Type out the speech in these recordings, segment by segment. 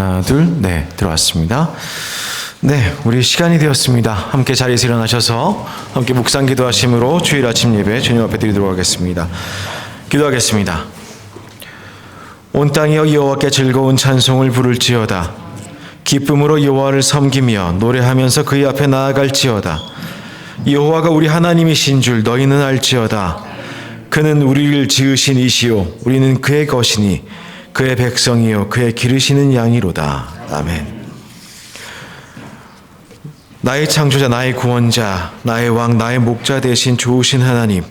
하나, 둘, 네, 들어왔습니다. 네, 우리 시간이 되었습니다. 함께 자리에서 일어나셔서 함께 묵상 기도하심으로 주일 아침 예배 주님 앞에 드리도록 하겠습니다. 기도하겠습니다. 온 땅이여 여호와께 즐거운 찬송을 부를지어다. 기쁨으로 여호와를 섬기며 노래하면서 그의 앞에 나아갈지어다. 여호와가 우리 하나님이신 줄 너희는 알지어다. 그는 우리를 지으신 이시요 우리는 그의 것이니 그의 백성이요 그의 기르시는 양이로다. 아멘. 나의 창조자, 나의 구원자, 나의 왕, 나의 목자 되신 좋으신 하나님,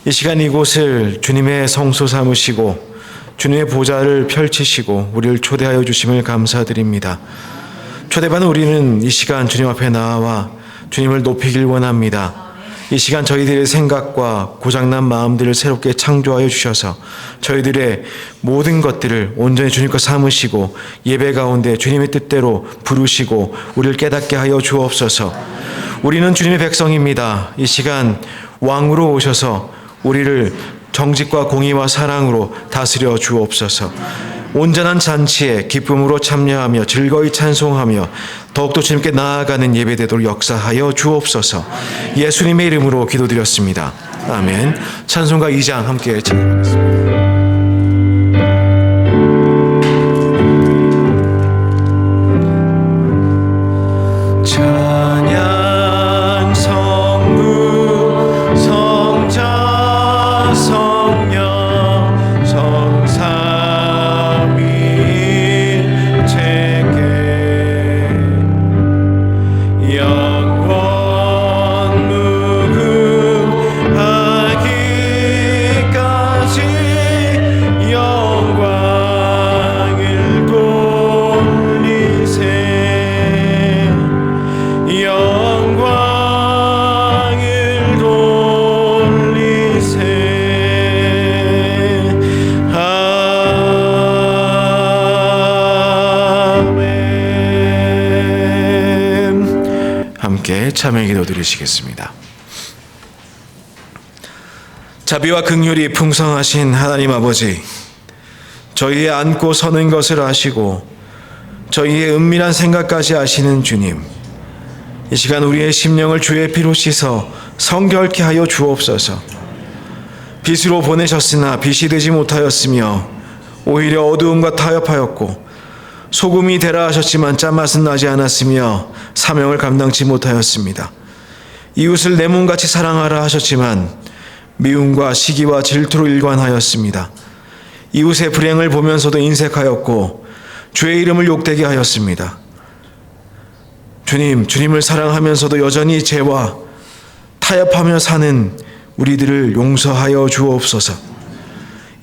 이 시간 이곳을 주님의 성소 삼으시고 주님의 보좌를 펼치시고 우리를 초대하여 주심을 감사드립니다. 초대받은 우리는 이 시간 주님 앞에 나와 주님을 높이길 원합니다. 이 시간 저희들의 생각과 고장난 마음들을 새롭게 창조하여 주셔서 저희들의 모든 것들을 온전히 주님 것 삼으시고 예배 가운데 주님의 뜻대로 부르시고 우리를 깨닫게 하여 주옵소서. 우리는 주님의 백성입니다. 이 시간 왕으로 오셔서 우리를 정직과 공의와 사랑으로 다스려 주옵소서. 온전한 잔치에 기쁨으로 참여하며 즐거이 찬송하며 더욱더 주님께 나아가는 예배되도록 역사하여 주옵소서. 예수님의 이름으로 기도드렸습니다. 아멘. 찬송가 2장 함께 찬양하겠습니다. 참여 기도 드리시겠습니다. 자비와 긍휼이 풍성하신 하나님 아버지, 저희의 앉고 서는 것을 아시고 저희의 은밀한 생각까지 아시는 주님, 이 시간 우리의 심령을 주의 피로 씻어 성결케 하여 주옵소서. 빛으로 보내셨으나 빛이 되지 못하였으며 오히려 어두움과 타협하였고 소금이 되라 하셨지만 짠맛은 나지 않았으며 사명을 감당치 못하였습니다. 이웃을 내 몸같이 사랑하라 하셨지만 미움과 시기와 질투로 일관하였습니다. 이웃의 불행을 보면서도 인색하였고 주의 이름을 욕되게 하였습니다. 주님, 주님을 사랑하면서도 여전히 죄와 타협하며 사는 우리들을 용서하여 주옵소서.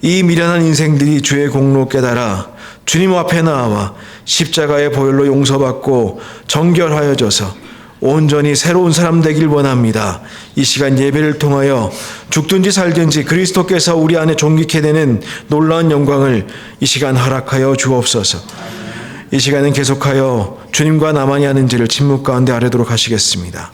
이 미련한 인생들이 주의 공로 깨달아 주님 앞에 나와 십자가의 보혈로 용서받고 정결하여져서 온전히 새로운 사람 되길 원합니다. 이 시간 예배를 통하여 죽든지 살든지 그리스도께서 우리 안에 존귀케 되는 놀라운 영광을 이 시간 허락하여 주옵소서. 이 시간은 계속하여 주님과 나만이 하는지를 침묵 가운데 아뢰도록 하시겠습니다.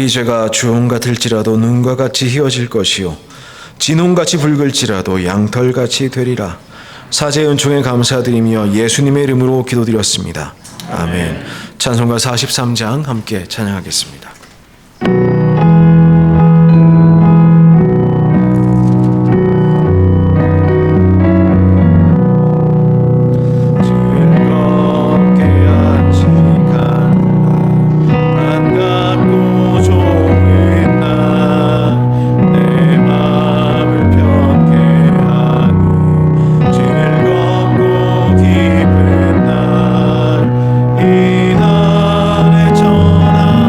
너희 죄가 주홍 같을지라도 눈과 같이 희어질 것이요 진홍같이 붉을지라도 양털같이 되리라. 사죄의 은총에 감사드리며 예수님의 이름으로 기도드렸습니다. 아멘. 찬송가 43장 함께 찬양하겠습니다. 이 날의 전화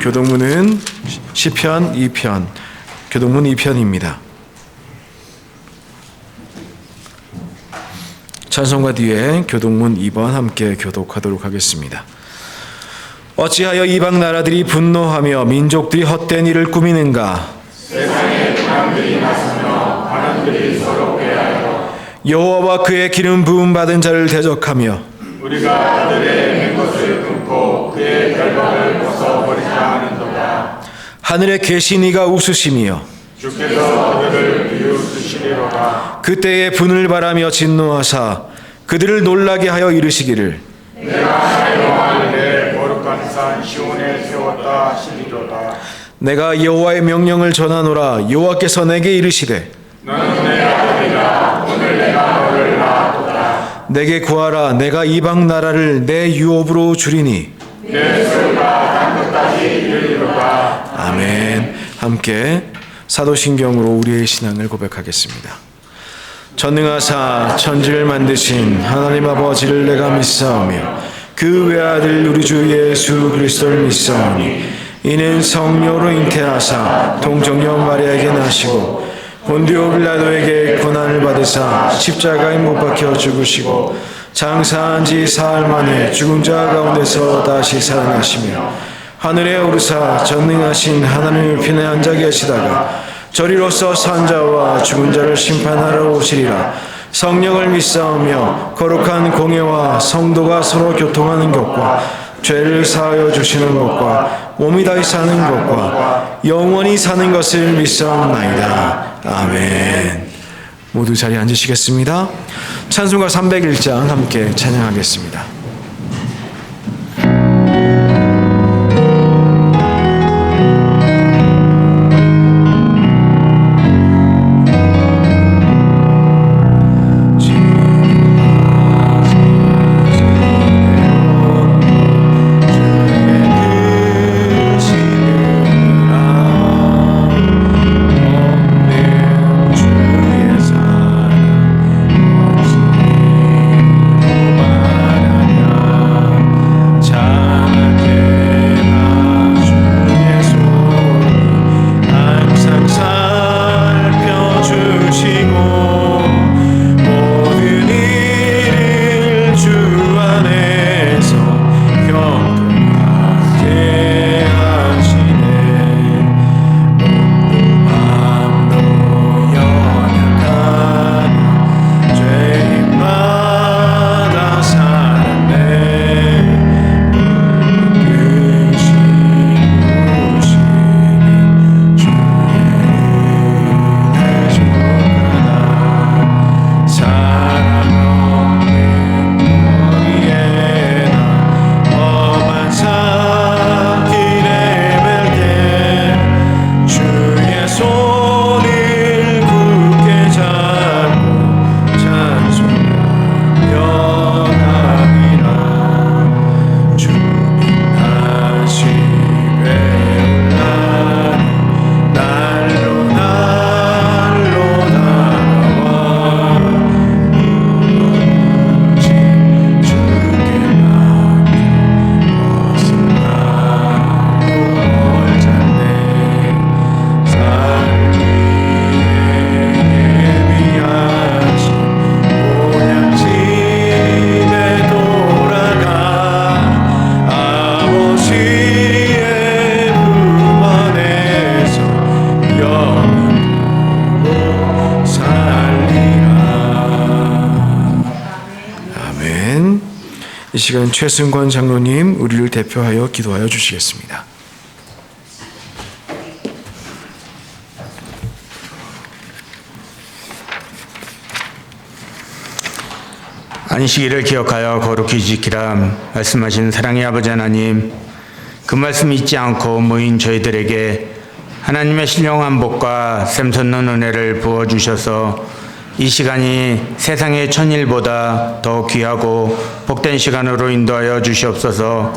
교동문은 시편 2편, 교동문 2편입니다. 찬송가 뒤에 교동문 2번 함께 교독하도록 하겠습니다. 어찌하여 이방 나라들이 분노하며 민족들이 헛된 일을 꾸미는가? 세상의 사람들이 나서며 바람들이 서로 꾀하여 여호와와 그의 기름 부음 받은 자를 대적하며 우리가 그들의 맹 것을 끊고 그의 결박을 벗어버리자 하는도다. 하늘에 계신 이가 웃으시며 주께서 그들을 비웃으시리로다. 그때에 분을 바라며 진노하사 그들을 놀라게 하여 이르시기를 내가 사용할 내 거룩한 산 시온에 세웠다 하시리로다. 내가 여호와의 명령을 전하노라. 여호와께서 내게 이르시되 너는 내 아들이라. 오늘 내가 너를 낳았도다. 내게 구하라. 내가 이방 나라를 내 유업으로 주리니 내 소유가 땅끝까지 이르리로다. 아멘. 함께 사도신경으로 우리의 신앙을 고백하겠습니다. 전능하사 천지를 만드신 하나님 아버지를 내가 믿사오며 그 외아들 우리 주 예수 그리스도를 믿사오니 이는 성령으로 잉태하사 동정녀 마리아에게 나시고 본디오 빌라도에게 고난을 받으사 십자가에 못 박혀 죽으시고 장사한 지 사흘 만에 죽은 자 가운데서 다시 살아나시며 하늘에 오르사 전능하신 하나님의 편에 앉아 계시다가 저리로서 산 자와 죽은 자를 심판하러 오시리라. 성령을 믿사오며 거룩한 공예와 성도가 서로 교통하는 것과 죄를 사하여 주시는 것과 몸이 다시 사는 것과 영원히 사는 것을 믿사옵나이다. 아멘. 모두 자리에 앉으시겠습니다. 찬송가 301장 함께 찬양하겠습니다. 이 시간 최승권 장로님 우리를 대표하여 기도하여 주시겠습니다. 안식일을 기억하여 거룩히 지키라 말씀하신 사랑의 아버지 하나님, 그 말씀 잊지 않고 모인 저희들에게 하나님의 신령한 복과 샘솟는 은혜를 부어주셔서 이 시간이 세상의 천일보다 더 귀하고 복된 시간으로 인도하여 주시옵소서.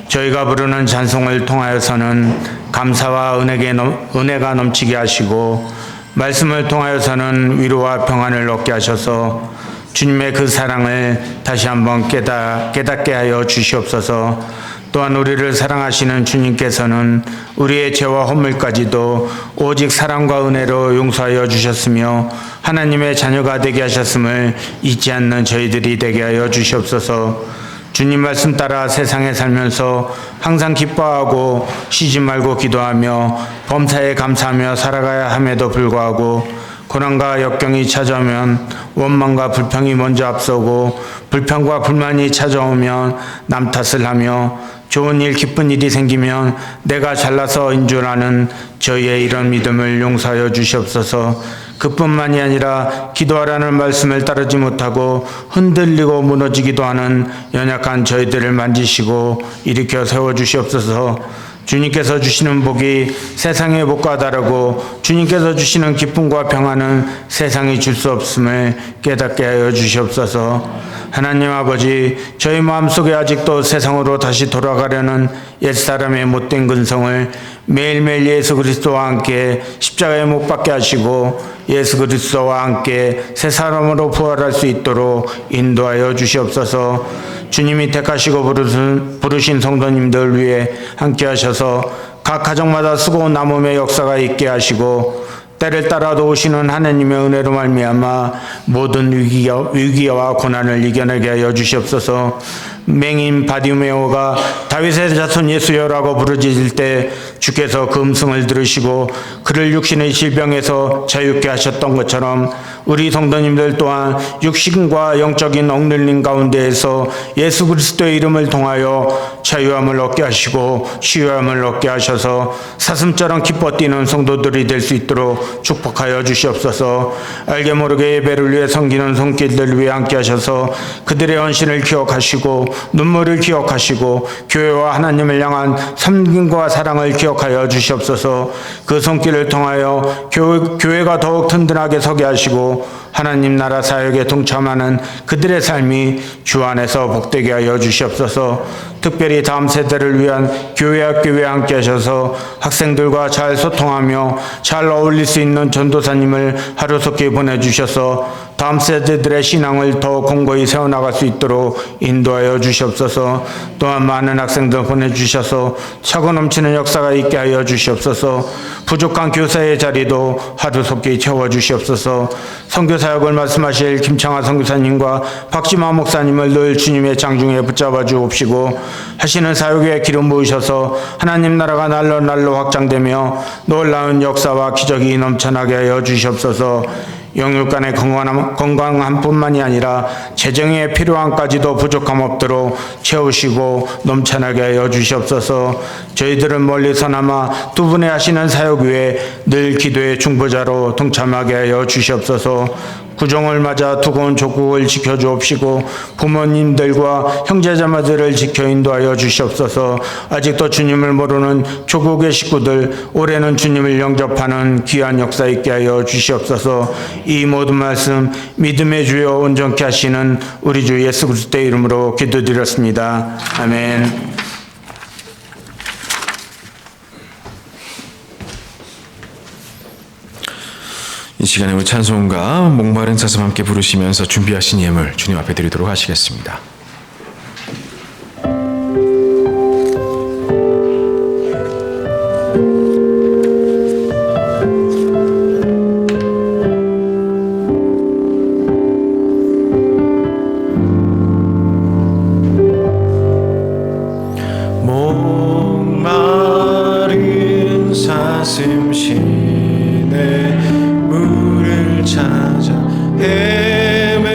저희가 부르는 찬송을 통하여서는 감사와 은혜가 넘치게 하시고 말씀을 통하여서는 위로와 평안을 얻게 하셔서 주님의 그 사랑을 다시 한번 깨닫게 하여 주시옵소서. 또한 우리를 사랑하시는 주님께서는 우리의 죄와 허물까지도 오직 사랑과 은혜로 용서하여 주셨으며 하나님의 자녀가 되게 하셨음을 잊지 않는 저희들이 되게 하여 주시옵소서. 주님 말씀 따라 세상에 살면서 항상 기뻐하고 쉬지 말고 기도하며 범사에 감사하며 살아가야 함에도 불구하고 고난과 역경이 찾아오면 원망과 불평이 먼저 앞서고 불평과 불만이 찾아오면 남 탓을 하며 좋은 일 기쁜 일이 생기면 내가 잘나서인 줄 아는 저희의 이런 믿음을 용서하여 주시옵소서. 그뿐만이 아니라 기도하라는 말씀을 따르지 못하고 흔들리고 무너지기도 하는 연약한 저희들을 만지시고 일으켜 세워주시옵소서. 주님께서 주시는 복이 세상의 복과 다르고 주님께서 주시는 기쁨과 평안은 세상이 줄 수 없음을 깨닫게 하여 주시옵소서. 하나님 아버지, 저희 마음속에 아직도 세상으로 다시 돌아가려는 옛사람의 못된 근성을 매일매일 예수 그리스도와 함께 십자가에 못 박게 하시고 예수 그리스도와 함께 새 사람으로 부활할 수 있도록 인도하여 주시옵소서. 주님이 택하시고 부르신 성도님들 위해 함께 하셔서 각 가정마다 수고 남음의 역사가 있게 하시고 때를 따라 도우시는 하나님의 은혜로 말미암아 모든 위기와 고난을 이겨내게 하여 주시옵소서. 맹인 바디메오가 다윗의 자손 예수여라고 부르짖을 때 주께서 그 음성을 들으시고 그를 육신의 질병에서 자유케 하셨던 것처럼 우리 성도님들 또한 육신과 영적인 억눌림 가운데에서 예수 그리스도의 이름을 통하여 자유함을 얻게 하시고 치유함을 얻게 하셔서 사슴처럼 기뻐 뛰는 성도들이 될 수 있도록 축복하여 주시옵소서. 알게 모르게 예배를 위해 섬기는 손길들을 위해 함께 하셔서 그들의 헌신을 기억하시고 눈물을 기억하시고 교회와 하나님을 향한 섬김과 사랑을 기억하여 주시옵소서. 그 손길을 통하여 교회가 더욱 든든하게 서게 하시고 하나님 나라 사역에 동참하는 그들의 삶이 주 안에서 복되게 하여 주시옵소서. 특별히 다음 세대를 위한 교회와 함께 하셔서 학생들과 잘 소통하며 잘 어울릴 수 있는 전도사님을 하루속히 보내주셔서 다음 세대들의 신앙을 더 공고히 세워나갈 수 있도록 인도하여 주시옵소서. 또한 많은 학생들 보내주셔서 차고 넘치는 역사가 있게 하여 주시옵소서. 부족한 교사의 자리도 하루속히 채워주시옵소서. 선교사역을 말씀하실 김창하 선교사님과 박지마 목사님을 늘 주님의 장중에 붙잡아 주옵시고 하시는 사역에 기름 부으셔서 하나님 나라가 날로 확장되며 놀라운 역사와 기적이 넘쳐나게 하여 주시옵소서. 영육간의 건강한 뿐만이 아니라 재정의 필요함까지도 부족함 없도록 채우시고 넘쳐나게 하여 주시옵소서. 저희들은 멀리서나마 두 분의 하시는 사역 위에 늘 기도의 중보자로 동참하게 하여 주시옵소서. 구정을 맞아 두고온 조국을 지켜주옵시고 부모님들과 형제자매들을 지켜 인도하여 주시옵소서. 아직도 주님을 모르는 조국의 식구들 올해는 주님을 영접하는 귀한 역사 있게 하여 주시옵소서. 이 모든 말씀 믿음의 주여 온전케 하시는 우리 주 예수 그리스도의 이름으로 기도드렸습니다. 아멘. 이 시간에 우리 찬송가 목마른 사슴 함께 부르시면서 준비하신 예물 주님 앞에 드리도록 하시겠습니다. 목마른 사슴 시내 물을 찾아 헤매이다.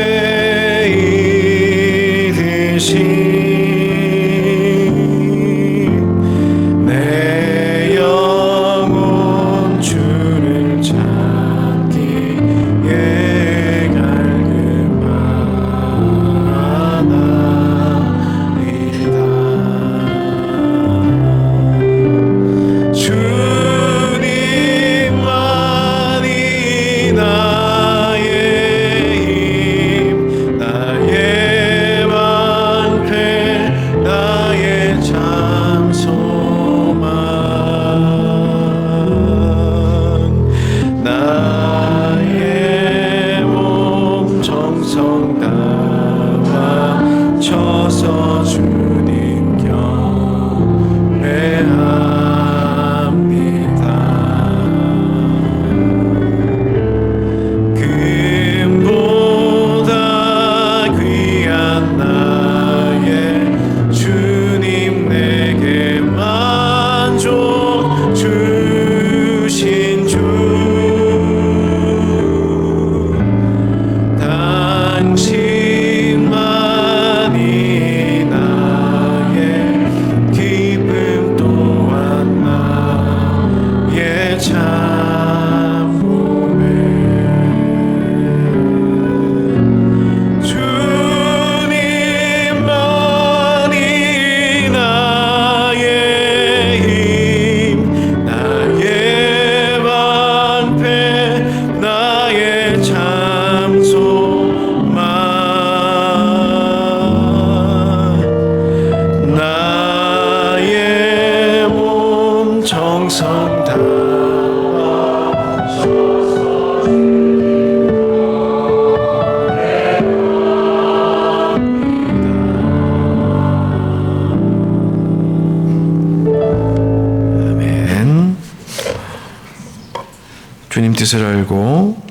주님 뜻을 알고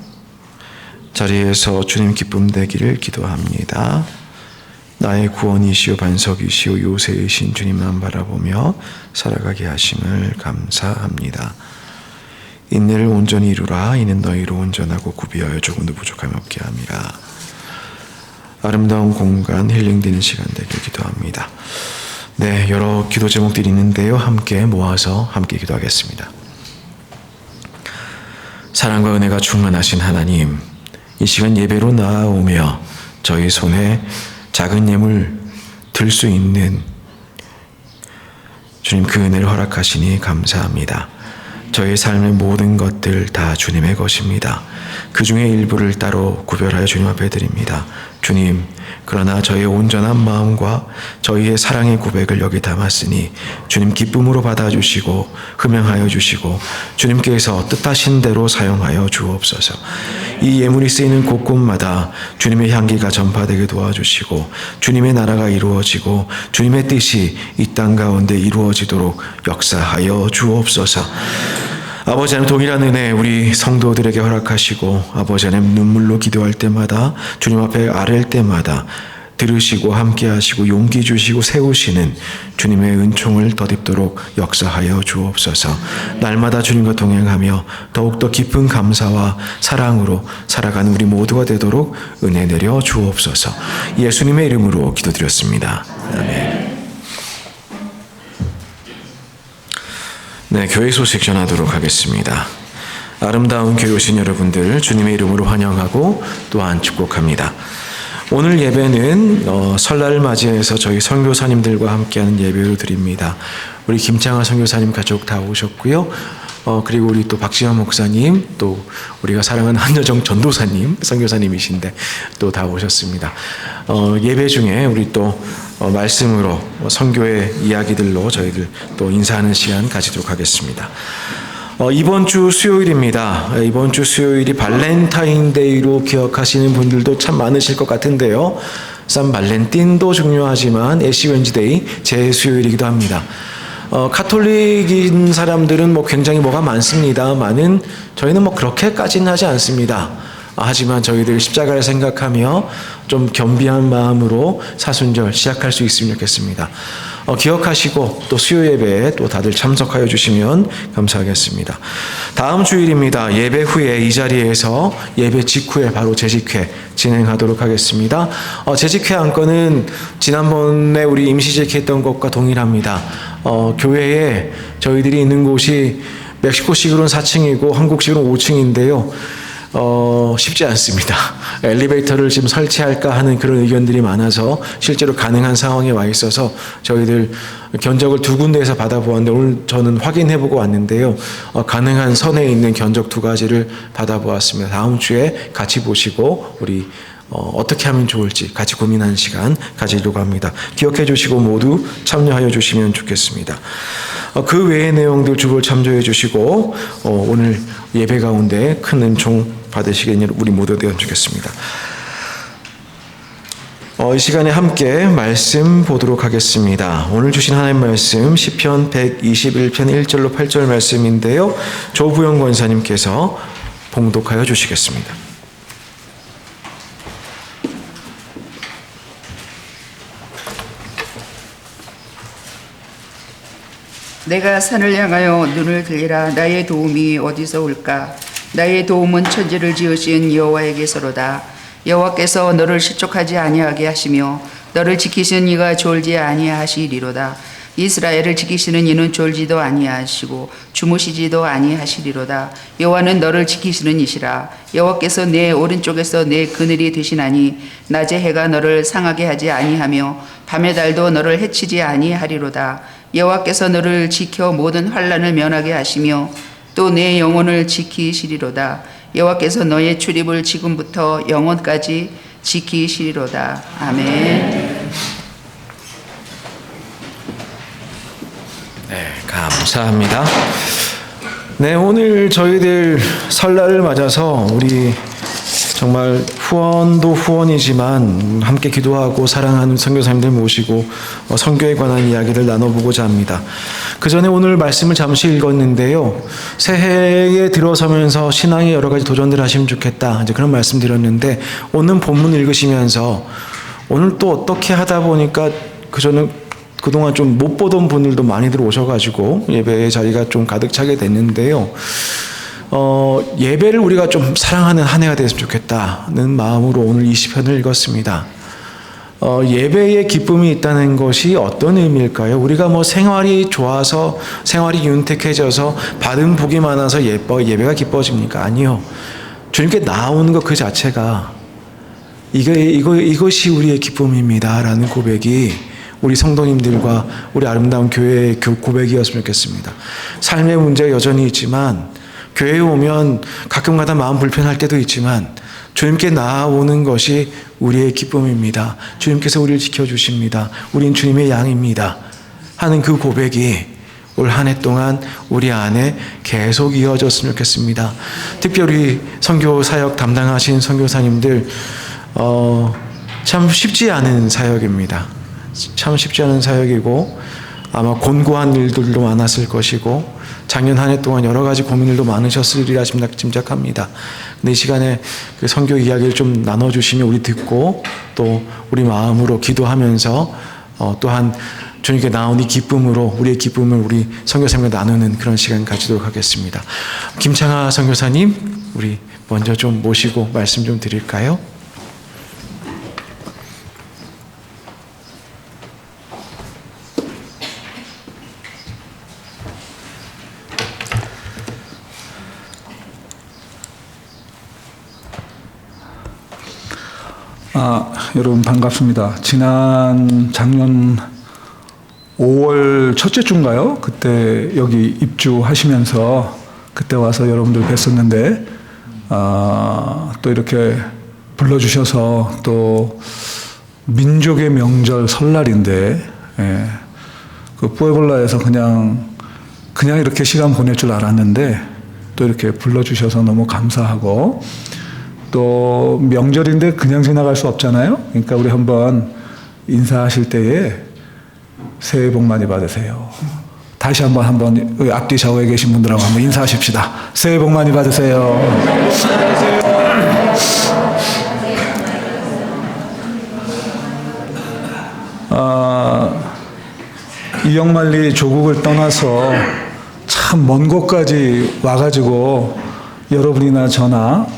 자리에서 주님 기쁨 되기를 기도합니다. 나의 구원이시오 반석이시오 요새이신 주님만 바라보며 살아가게 하심을 감사합니다. 인내를 온전히 이루라. 이는 너희로 온전하고 구비하여 조금도 부족함이 없게 함이라. 아름다운 공간 힐링되는 시간 되길 기도합니다. 네, 여러 기도 제목들이 있는데요. 함께 모아서 함께 기도하겠습니다. 사랑과 은혜가 충만하신 하나님, 이 시간 예배로 나아오며 저희 손에 작은 예물 들 수 있는 주님 그 은혜를 허락하시니 감사합니다. 저희 삶의 모든 것들 다 주님의 것입니다. 그 중에 일부를 따로 구별하여 주님 앞에 드립니다. 주님, 그러나 저희의 온전한 마음과 저희의 사랑의 고백을 여기 담았으니 주님 기쁨으로 받아주시고 흠양하여 주시고 주님께서 뜻하신 대로 사용하여 주옵소서. 이 예물이 쓰이는 곳곳마다 주님의 향기가 전파되게 도와주시고 주님의 나라가 이루어지고 주님의 뜻이 이 땅 가운데 이루어지도록 역사하여 주옵소서. 아버지 하나님 동일한 은혜 우리 성도들에게 허락하시고 아버지 하나님 눈물로 기도할 때마다 주님 앞에 아랠 때마다 들으시고 함께 하시고 용기 주시고 세우시는 주님의 은총을 덧입도록 역사하여 주옵소서. 날마다 주님과 동행하며 더욱더 깊은 감사와 사랑으로 살아가는 우리 모두가 되도록 은혜 내려 주옵소서. 예수님의 이름으로 기도드렸습니다. 아멘. 네, 교회 소식 전하도록 하겠습니다. 아름다운 교회 오신 여러분들 주님의 이름으로 환영하고 또한 축복합니다. 오늘 예배는 설날을 맞이해서 저희 선교사님들과 함께하는 예배로 드립니다. 우리 김창하 선교사님 가족 다 오셨고요. 그리고 우리 또 박지환 목사님, 또 우리가 사랑하는 한여정 전도사님, 선교사님이신데 또 다 오셨습니다. 예배 중에 우리 또 말씀으로 선교의 이야기들로 저희들 또 인사하는 시간 가지도록 하겠습니다. 이번 주 수요일입니다. 이번 주 수요일이 발렌타인데이로 기억하시는 분들도 참 많으실 것 같은데요. 산 발렌틴도 중요하지만 애쉬 웬즈데이 제 수요일이기도 합니다. 카톨릭인 사람들은 굉장히 뭐가 많습니다만은 저희는 그렇게까지는 하지 않습니다. 하지만 저희들 십자가를 생각하며 좀 겸비한 마음으로 사순절 시작할 수 있으면 좋겠습니다. 기억하시고 또 수요 예배에 또 다들 참석하여 주시면 감사하겠습니다. 다음 주일입니다. 예배 후에 이 자리에서 예배 직후에 바로 재직회 진행하도록 하겠습니다. 재직회 안건은 지난번에 우리 임시재직했던 것과 동일합니다. 교회에 저희들이 있는 곳이 멕시코식으로는 4층이고 한국식으로는 5층인데요. 쉽지 않습니다. 엘리베이터를 지금 설치할까 하는 그런 의견들이 많아서 실제로 가능한 상황에 와 있어서 저희들 견적을 2군데에서 받아보았는데 오늘 저는 확인해보고 왔는데요. 가능한 선에 있는 견적 2가지를 받아보았습니다. 다음 주에 같이 보시고 우리 어떻게 하면 좋을지 같이 고민하는 시간 가지려고 합니다. 기억해 주시고 모두 참여하여 주시면 좋겠습니다. 그 외의 내용들 주볼 참조해 주시고 오늘 예배 가운데 큰 은총 받으시길 우리 모두 되어 주겠습니다. 이 시간에 함께 말씀 보도록 하겠습니다. 오늘 주신 하나님 말씀 시편 121편 1절로 8절 말씀인데요. 조부영 권사님께서 봉독하여 주시겠습니다. 내가 산을 향하여 눈을 들리라. 나의 도움이 어디서 올까? 나의 도움은 천지를 지으신 여호와에게서로다. 여호와께서 너를 실족하지 아니하게 하시며 너를 지키시는 이가 졸지 아니하시리로다. 이스라엘을 지키시는 이는 졸지도 아니하시고 주무시지도 아니하시리로다. 여호와는 너를 지키시는 이시라. 여호와께서 내 오른쪽에서 내 그늘이 되시나니 낮에 해가 너를 상하게 하지 아니하며 밤의 달도 너를 해치지 아니하리로다. 여호와께서 너를 지켜 모든 환난을 면하게 하시며 또 내 영혼을 지키시리로다. 여호와께서 너의 출입을 지금부터 영원까지 지키시리로다. 아멘. 네, 감사합니다. 네, 오늘 저희들 설날을 맞아서 우리 정말 후원도 후원이지만 함께 기도하고 사랑하는 선교사님들 모시고 선교에 관한 이야기를 나눠보고자 합니다. 그 전에 오늘 말씀을 잠시 읽었는데요. 새해에 들어서면서 신앙에 여러 가지 도전들 하시면 좋겠다. 이제 그런 말씀 드렸는데 오늘 본문 읽으시면서 오늘 또 어떻게 하다 보니까 그동안 좀 못 보던 분들도 많이들 오셔가지고 예배의 자리가 좀 가득 차게 됐는데요. 예배를 우리가 좀 사랑하는 한 해가 됐으면 좋겠다는 마음으로 오늘 이 시편을 읽었습니다. 예배에 기쁨이 있다는 것이 어떤 의미일까요? 우리가 뭐 생활이 좋아서 생활이 윤택해져서 받은 복이 많아서 예배가 기뻐집니까? 아니요. 주님께 나오는 것 그 자체가 이것이 우리의 기쁨입니다라는 고백이 우리 성도님들과 우리 아름다운 교회의 고백이었으면 좋겠습니다. 삶의 문제가 여전히 있지만 교회에 오면 가끔가다 마음 불편할 때도 있지만 주님께 나아오는 것이 우리의 기쁨입니다. 주님께서 우리를 지켜주십니다. 우린 주님의 양입니다. 하는 그 고백이 올 한 해 동안 우리 안에 계속 이어졌으면 좋겠습니다. 특별히 선교 사역 담당하신 선교사님들 참 쉽지 않은 사역입니다. 참 쉽지 않은 사역이고 아마 곤고한 일들도 많았을 것이고 작년 한 해 동안 여러 가지 고민들도 많으셨으리라 짐작합니다. 근데 이 시간에 그 선교 이야기를 좀 나눠주시면 우리 듣고 또 우리 마음으로 기도하면서 또한 주님께 나온 이 기쁨으로 우리의 기쁨을 우리 선교사님과 나누는 그런 시간 가지도록 하겠습니다. 김창하 선교사님, 우리 먼저 좀 모시고 말씀 좀 드릴까요? 여러분 반갑습니다. 작년 5월 첫째 주인가요? 그때 여기 입주하시면서 그때 와서 여러분들 뵀었는데 또 이렇게 불러주셔서 또 민족의 명절 설날인데 그 뿌에볼라에서 그냥 이렇게 시간 보낼 줄 알았는데 또 이렇게 불러주셔서 너무 감사하고 또 명절인데 그냥 지나갈 수 없잖아요. 그러니까 우리 한번 인사하실 때에 새해 복 많이 받으세요. 다시 한번 앞뒤 좌우에 계신 분들하고 한번 인사하십시다. 새해 복 많이 받으세요. 이영만리 조국을 떠나서 참 먼 곳까지 와가지고 여러분이나 저나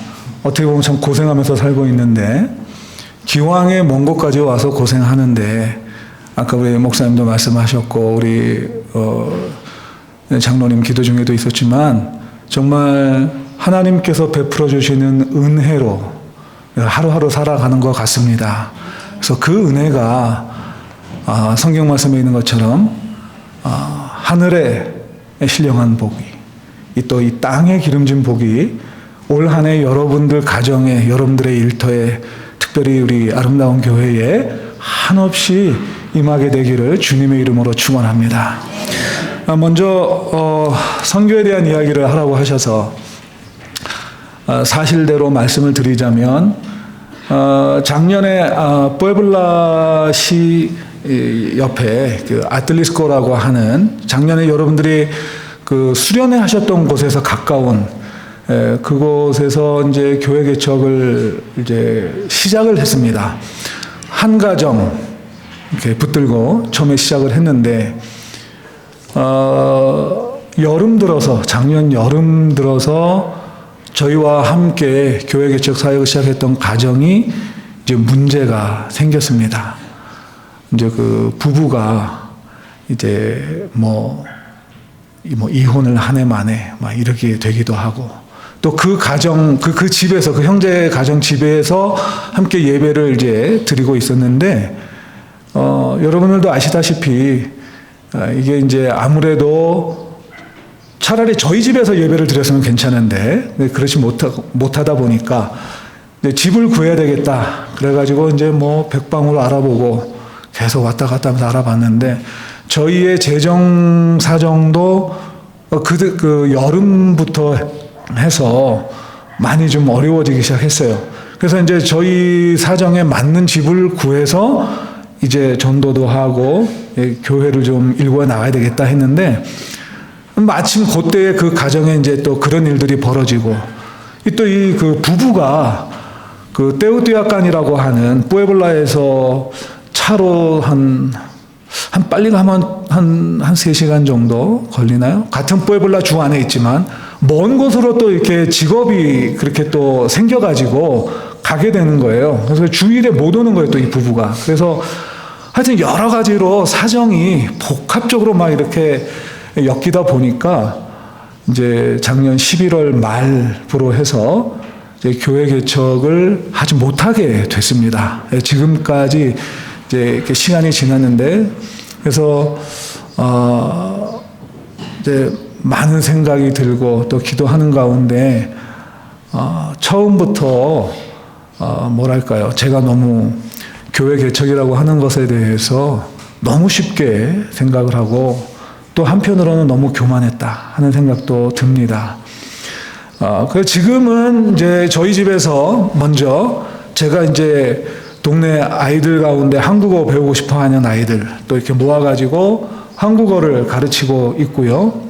어떻게 보면 참 고생하면서 살고 있는데 기왕에 먼 곳까지 와서 고생하는데 아까 우리 목사님도 말씀하셨고 우리 장로님 기도 중에도 있었지만 정말 하나님께서 베풀어 주시는 은혜로 하루하루 살아가는 것 같습니다. 그래서 그 은혜가 성경 말씀에 있는 것처럼 하늘에 신령한 복이 또 이 땅에 기름진 복이 올 한 해 여러분들 가정에 여러분들의 일터에 특별히 우리 아름다운 교회에 한없이 임하게 되기를 주님의 이름으로 축원합니다. 먼저 선교에 대한 이야기를 하라고 하셔서 사실대로 말씀을 드리자면 작년에 뿌에블라 시 옆에 그 아틀리스코라고 하는 작년에 여러분들이 그 수련회 하셨던 곳에서 가까운 그곳에서 이제 교회 개척을 이제 시작을 했습니다. 한 가정 이렇게 붙들고 처음에 시작을 했는데 작년 여름 들어서 저희와 함께 교회 개척 사역을 시작했던 가정이 이제 문제가 생겼습니다. 이제 그 부부가 이제 뭐 이혼을 한 해 만에 막 이렇게 되기도 하고 또 그 가정 그 집에서 그 형제 가정 집에서 함께 예배를 이제 드리고 있었는데 여러분들도 아시다시피 이게 이제 아무래도 차라리 저희 집에서 예배를 드렸으면 괜찮은데 그렇지 못하다 보니까 이제 집을 구해야 되겠다 그래가지고 이제 뭐 백방으로 알아보고 계속 왔다 갔다 하면서 알아봤는데 저희의 재정 사정도 그 여름부터 해서 많이 좀 어려워지기 시작했어요. 그래서 이제 저희 사정에 맞는 집을 구해서 이제 전도도 하고 교회를 좀 일궈 나가야 되겠다 했는데 마침 그때에 그 가정에 이제 또 그런 일들이 벌어지고 또 이 그 부부가 그 테오티아칸이라고 하는 뿌에블라에서 차로 한 빨리 가면 한 3시간 정도 걸리나요? 같은 뿌에블라 주 안에 있지만 먼 곳으로 또 이렇게 직업이 그렇게 또 생겨가지고 가게 되는 거예요. 그래서 주일에 못 오는 거예요, 또 이 부부가. 그래서 하여튼 여러 가지로 사정이 복합적으로 막 이렇게 엮이다 보니까 이제 작년 11월 말부로 해서 이제 교회 개척을 하지 못하게 됐습니다. 지금까지 이제 이렇게 시간이 지났는데 그래서 이제 많은 생각이 들고 또 기도하는 가운데 처음부터 뭐랄까요? 제가 너무 교회 개척이라고 하는 것에 대해서 너무 쉽게 생각을 하고 또 한편으로는 너무 교만했다 하는 생각도 듭니다. 그래서 지금은 이제 저희 집에서 먼저 제가 이제 동네 아이들 가운데 한국어 배우고 싶어 하는 아이들 또 이렇게 모아가지고 한국어를 가르치고 있고요.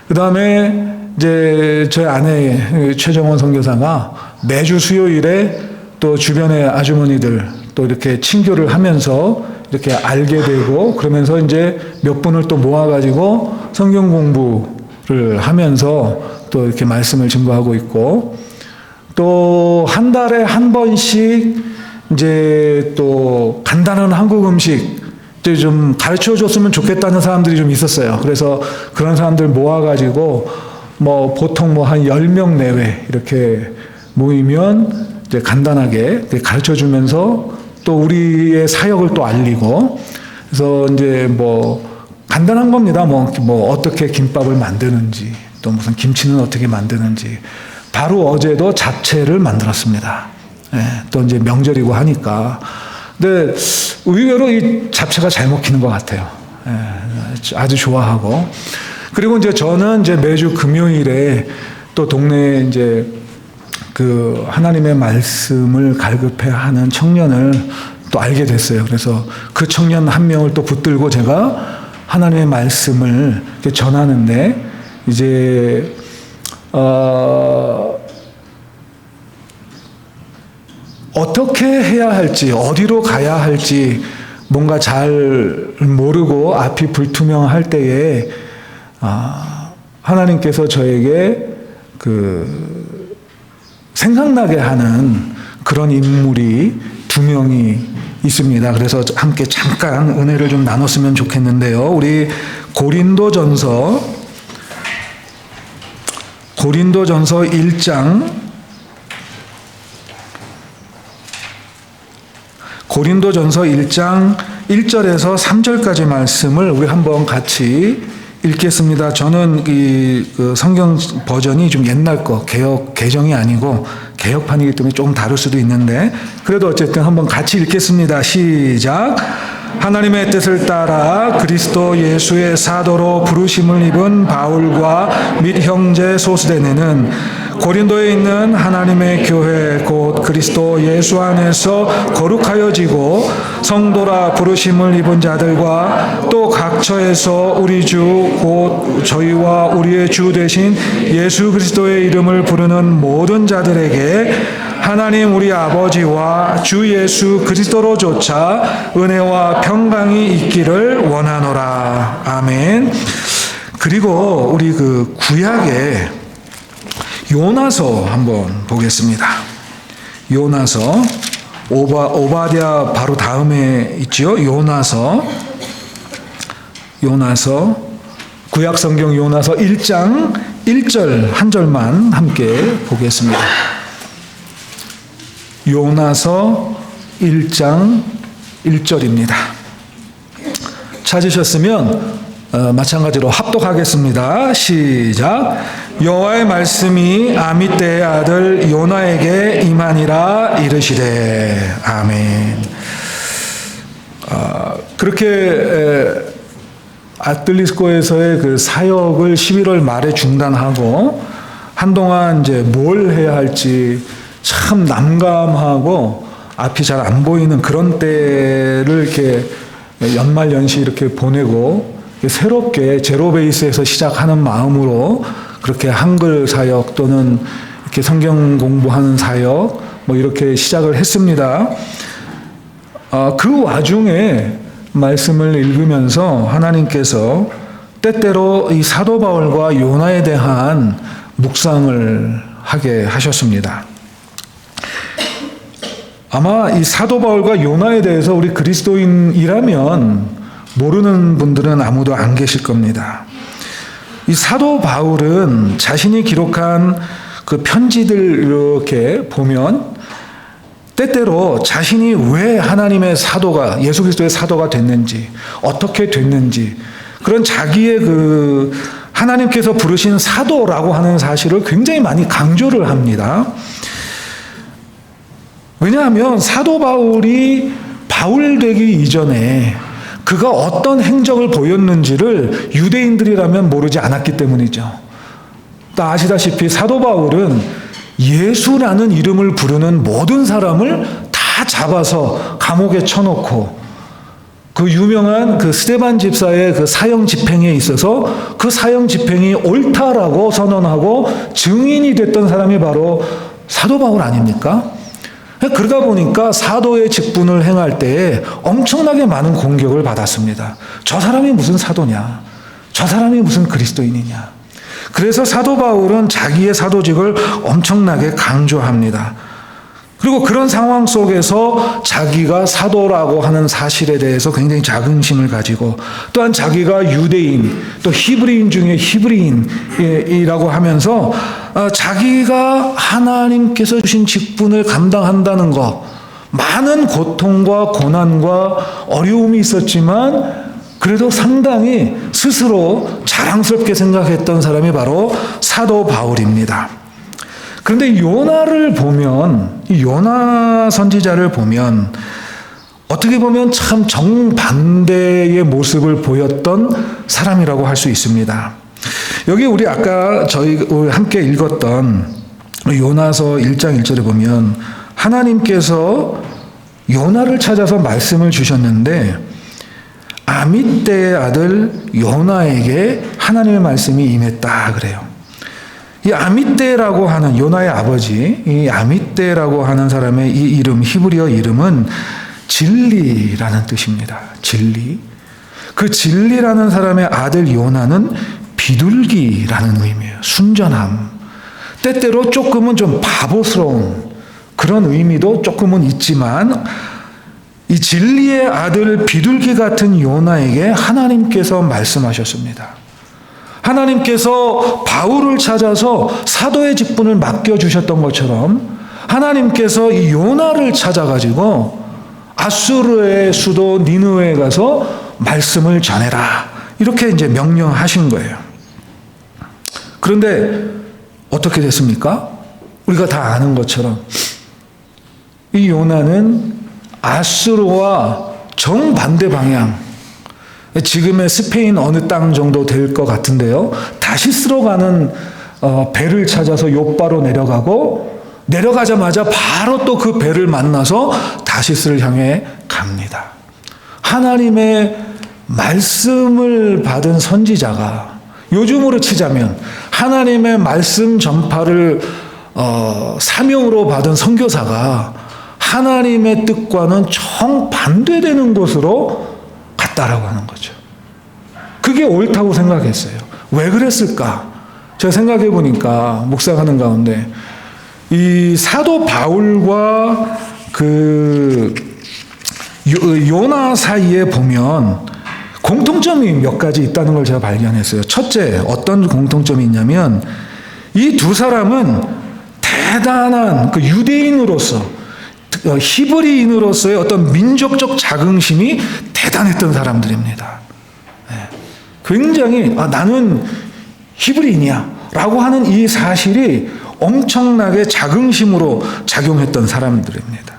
그 다음에 이제 저희 아내 최정원 선교사가 매주 수요일에 또 주변의 아주머니들 또 이렇게 친교를 하면서 이렇게 알게 되고 그러면서 이제 몇 분을 또 모아가지고 성경 공부를 하면서 또 이렇게 말씀을 증거하고 있고 또 한 달에 한 번씩 이제 또 간단한 한국 음식 좀 가르쳐 줬으면 좋겠다는 사람들이 좀 있었어요. 그래서 그런 사람들 모아가지고 뭐 보통 뭐 한 10명 내외 이렇게 모이면 이제 간단하게 가르쳐 주면서 또 우리의 사역을 또 알리고 그래서 이제 뭐 간단한 겁니다. 뭐 어떻게 김밥을 만드는지 또 무슨 김치는 어떻게 만드는지 바로 어제도 잡채를 만들었습니다. 예, 또 이제 명절이고 하니까 근데 의외로 이 잡채가 잘 먹히는 것 같아요. 예, 아주 좋아하고 그리고 이제 저는 이제 매주 금요일에 또 동네에 이제 그 하나님의 말씀을 갈급해 하는 청년을 또 알게 됐어요. 그래서 그 청년 한 명을 또 붙들고 제가 하나님의 말씀을 이렇게 전하는데 이제 어떻게 해야 할지 어디로 가야 할지 뭔가 잘 모르고 앞이 불투명할 때에 하나님께서 저에게 그 생각나게 하는 그런 인물이 2명이 있습니다. 그래서 함께 잠깐 은혜를 좀 나눴으면 좋겠는데요. 우리 고린도전서 1장 고린도전서 1장 1절에서 3절까지 말씀을 우리 한번 같이 읽겠습니다. 저는 그 성경 버전이 좀 옛날 거 개역 개정이 아니고 개역판이기 때문에 조금 다를 수도 있는데 그래도 어쨌든 한번 같이 읽겠습니다. 시작. 하나님의 뜻을 따라 그리스도 예수의 사도로 부르심을 입은 바울과 및 형제 소스데네는 고린도에 있는 하나님의 교회 곧 그리스도 예수 안에서 거룩하여지고 성도라 부르심을 입은 자들과 또 각처에서 우리 주 곧 저희와 우리의 주 되신 예수 그리스도의 이름을 부르는 모든 자들에게 하나님 우리 아버지와 주 예수 그리스도로조차 은혜와 평강이 있기를 원하노라. 아멘. 그리고 우리 그 구약의 요나서 한번 보겠습니다. 요나서 오바댜 바로 다음에 있죠. 요나서 구약 성경 요나서 1장 1절 한 절만 함께 보겠습니다. 요나서 1장 1절입니다. 찾으셨으면 마찬가지로 합독하겠습니다. 시작. 여호와의 말씀이 아미떼의 아들 요나에게 임하니라 이르시되 아멘. 그렇게 아틀리스코에서의 그 사역을 11월 말에 중단하고 한동안 이제 뭘 해야 할지 참 난감하고 앞이 잘 안 보이는 그런 때를 이렇게 연말연시 이렇게 보내고 새롭게 제로 베이스에서 시작하는 마음으로 그렇게 한글 사역 또는 이렇게 성경 공부하는 사역 뭐 이렇게 시작을 했습니다. 그 와중에 말씀을 읽으면서 하나님께서 때때로 이 사도 바울과 요나에 대한 묵상을 하게 하셨습니다. 아마 이 사도 바울과 요나에 대해서 우리 그리스도인이라면 모르는 분들은 아무도 안 계실 겁니다. 이 사도 바울은 자신이 기록한 그 편지들 이렇게 보면 때때로 자신이 왜 하나님의 사도가, 예수 그리스도의 사도가 됐는지, 어떻게 됐는지, 그런 자기의 그 하나님께서 부르신 사도라고 하는 사실을 굉장히 많이 강조를 합니다. 왜냐하면 사도 바울이 바울 되기 이전에 그가 어떤 행적을 보였는지를 유대인들이라면 모르지 않았기 때문이죠. 또 아시다시피 사도 바울은 예수라는 이름을 부르는 모든 사람을 다 잡아서 감옥에 쳐놓고 그 유명한 그 스데반 집사의 그 사형 집행에 있어서 그 사형 집행이 옳다라고 선언하고 증인이 됐던 사람이 바로 사도 바울 아닙니까? 그러다 보니까 사도의 직분을 행할 때에 엄청나게 많은 공격을 받았습니다. 저 사람이 무슨 사도냐? 저 사람이 무슨 그리스도인이냐? 그래서 사도 바울은 자기의 사도직을 엄청나게 강조합니다. 그리고 그런 상황 속에서 자기가 사도라고 하는 사실에 대해서 굉장히 자긍심을 가지고 또한 자기가 유대인 또 히브리인 중에 히브리인이라고 하면서 자기가 하나님께서 주신 직분을 감당한다는 것, 많은 고통과 고난과 어려움이 있었지만 그래도 상당히 스스로 자랑스럽게 생각했던 사람이 바로 사도 바울입니다. 그런데 요나를 보면, 이 요나 선지자를 보면 어떻게 보면 참 정반대의 모습을 보였던 사람이라고 할 수 있습니다. 여기 우리 아까 저희 함께 읽었던 요나서 1장 1절에 보면 하나님께서 요나를 찾아서 말씀을 주셨는데 아미떼의 아들 요나에게 하나님의 말씀이 임했다 그래요. 이 아미떼라고 하는 요나의 아버지, 이 아미떼라고 하는 사람의 이 이름, 히브리어 이름은 진리라는 뜻입니다. 진리. 그 진리라는 사람의 아들 요나는 비둘기라는 의미예요. 순전함. 때때로 조금은 좀 바보스러운 그런 의미도 조금은 있지만 이 진리의 아들 비둘기 같은 요나에게 하나님께서 말씀하셨습니다. 하나님께서 바울을 찾아서 사도의 직분을 맡겨주셨던 것처럼 하나님께서 이 요나를 찾아가지고 아수르의 수도 니느웨에 가서 말씀을 전해라. 이렇게 이제 명령하신 거예요. 그런데 어떻게 됐습니까? 우리가 다 아는 것처럼 이 요나는 아수르와 정반대 방향, 지금의 스페인 어느 땅 정도 될 것 같은데요. 다시스로 가는 배를 찾아서 욥바로 내려가고 내려가자마자 바로 또 그 배를 만나서 다시스를 향해 갑니다. 하나님의 말씀을 받은 선지자가 요즘으로 치자면 하나님의 말씀 전파를 사명으로 받은 선교사가 하나님의 뜻과는 정반대되는 곳으로 갔다라고 하는 거죠. 그게 옳다고 생각했어요. 왜 그랬을까? 제가 생각해 보니까 묵상하는 가운데 이 사도 바울과 그 요나 사이에 보면 공통점이 몇 가지 있다는 걸 제가 발견했어요. 첫째, 어떤 공통점이 있냐면 이 두 사람은 대단한 그 유대인으로서 히브리인으로서의 어떤 민족적 자긍심이 대단했던 사람들입니다. 굉장히 나는 히브리인이야 라고 하는 이 사실이 엄청나게 자긍심으로 작용했던 사람들입니다.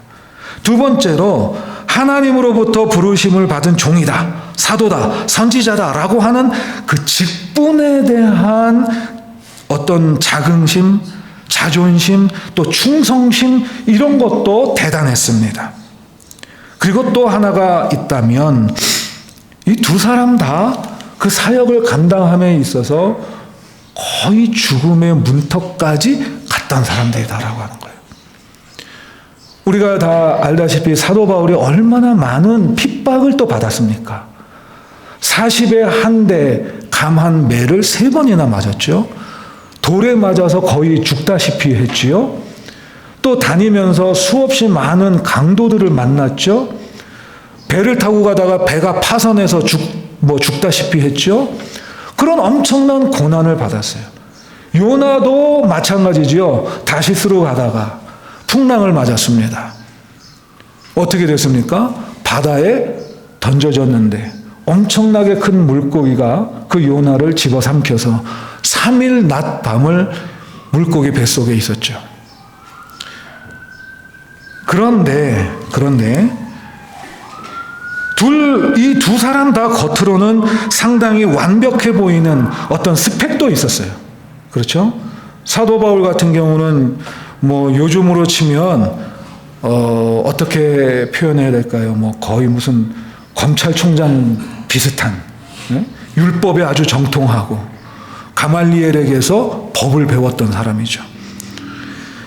두 번째로 하나님으로부터 부르심을 받은 종이다, 사도다, 선지자다 라고 하는 그 직분에 대한 어떤 자긍심, 자존심, 또 충성심 이런 것도 대단했습니다. 그리고 또 하나가 있다면 이 두 사람 다 그 사역을 감당함에 있어서 거의 죽음의 문턱까지 갔던 사람들이다라고 하는 거예요. 우리가 다 알다시피 사도 바울이 얼마나 많은 핍박을 또 받았습니까? 40에 한 대 감한 매를 3번이나 맞았죠. 돌에 맞아서 거의 죽다시피 했지요. 또 다니면서 수없이 많은 강도들을 만났죠. 배를 타고 가다가 배가 파선해서 죽다시피 했죠. 그런 엄청난 고난을 받았어요. 요나도 마찬가지지요. 다시스로 가다가 풍랑을 맞았습니다. 어떻게 됐습니까? 바다에 던져졌는데 엄청나게 큰 물고기가 그 요나를 집어삼켜서 3일 낮 밤을 물고기 뱃속에 있었죠. 그런데 이 두 사람 다 겉으로는 상당히 완벽해 보이는 어떤 스펙도 있었어요. 그렇죠? 사도 바울 같은 경우는 뭐 요즘으로 치면 어떻게 표현해야 될까요? 뭐 거의 무슨 검찰총장 비슷한, 네? 율법에 아주 정통하고 가말리엘에게서 법을 배웠던 사람이죠.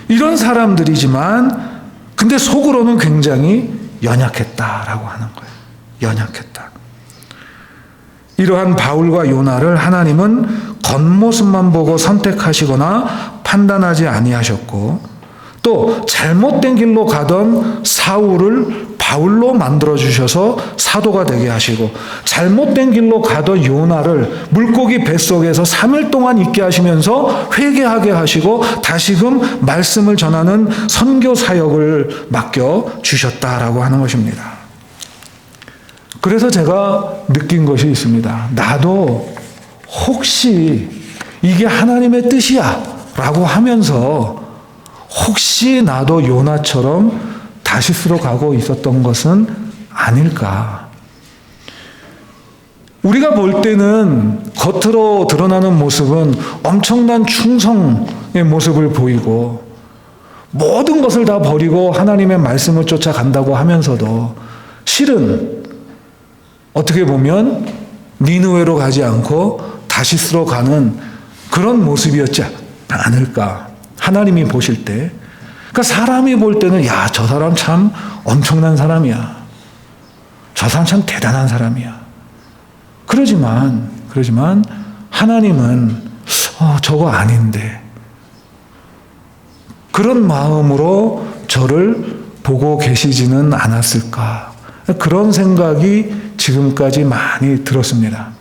이런 사람들이지만 근데 속으로는 굉장히 연약했다라고 하는 거예요. 연약했다. 이러한 바울과 요나를 하나님은 겉모습만 보고 선택하시거나 판단하지 아니하셨고 또 잘못된 길로 가던 사울을 바울로 만들어 주셔서 사도가 되게 하시고 잘못된 길로 가던 요나를 물고기 뱃속에서 3일 동안 있게 하시면서 회개하게 하시고 다시금 말씀을 전하는 선교 사역을 맡겨 주셨다라고 하는 것입니다. 그래서 제가 느낀 것이 있습니다. 나도 혹시 이게 하나님의 뜻이야 라고 하면서 혹시 나도 요나처럼 다시스로 가고 있었던 것은 아닐까. 우리가 볼 때는 겉으로 드러나는 모습은 엄청난 충성의 모습을 보이고 모든 것을 다 버리고 하나님의 말씀을 쫓아간다고 하면서도 실은 어떻게 보면 니느웨로 가지 않고 다시스로 가는 그런 모습이었지 않을까. 하나님이 보실 때. 그러니까 사람이 볼 때는 야, 저 사람 참 엄청난 사람이야. 저 사람 참 대단한 사람이야. 그러지만 하나님은 저거 아닌데. 그런 마음으로 저를 보고 계시지는 않았을까. 그런 생각이 지금까지 많이 들었습니다.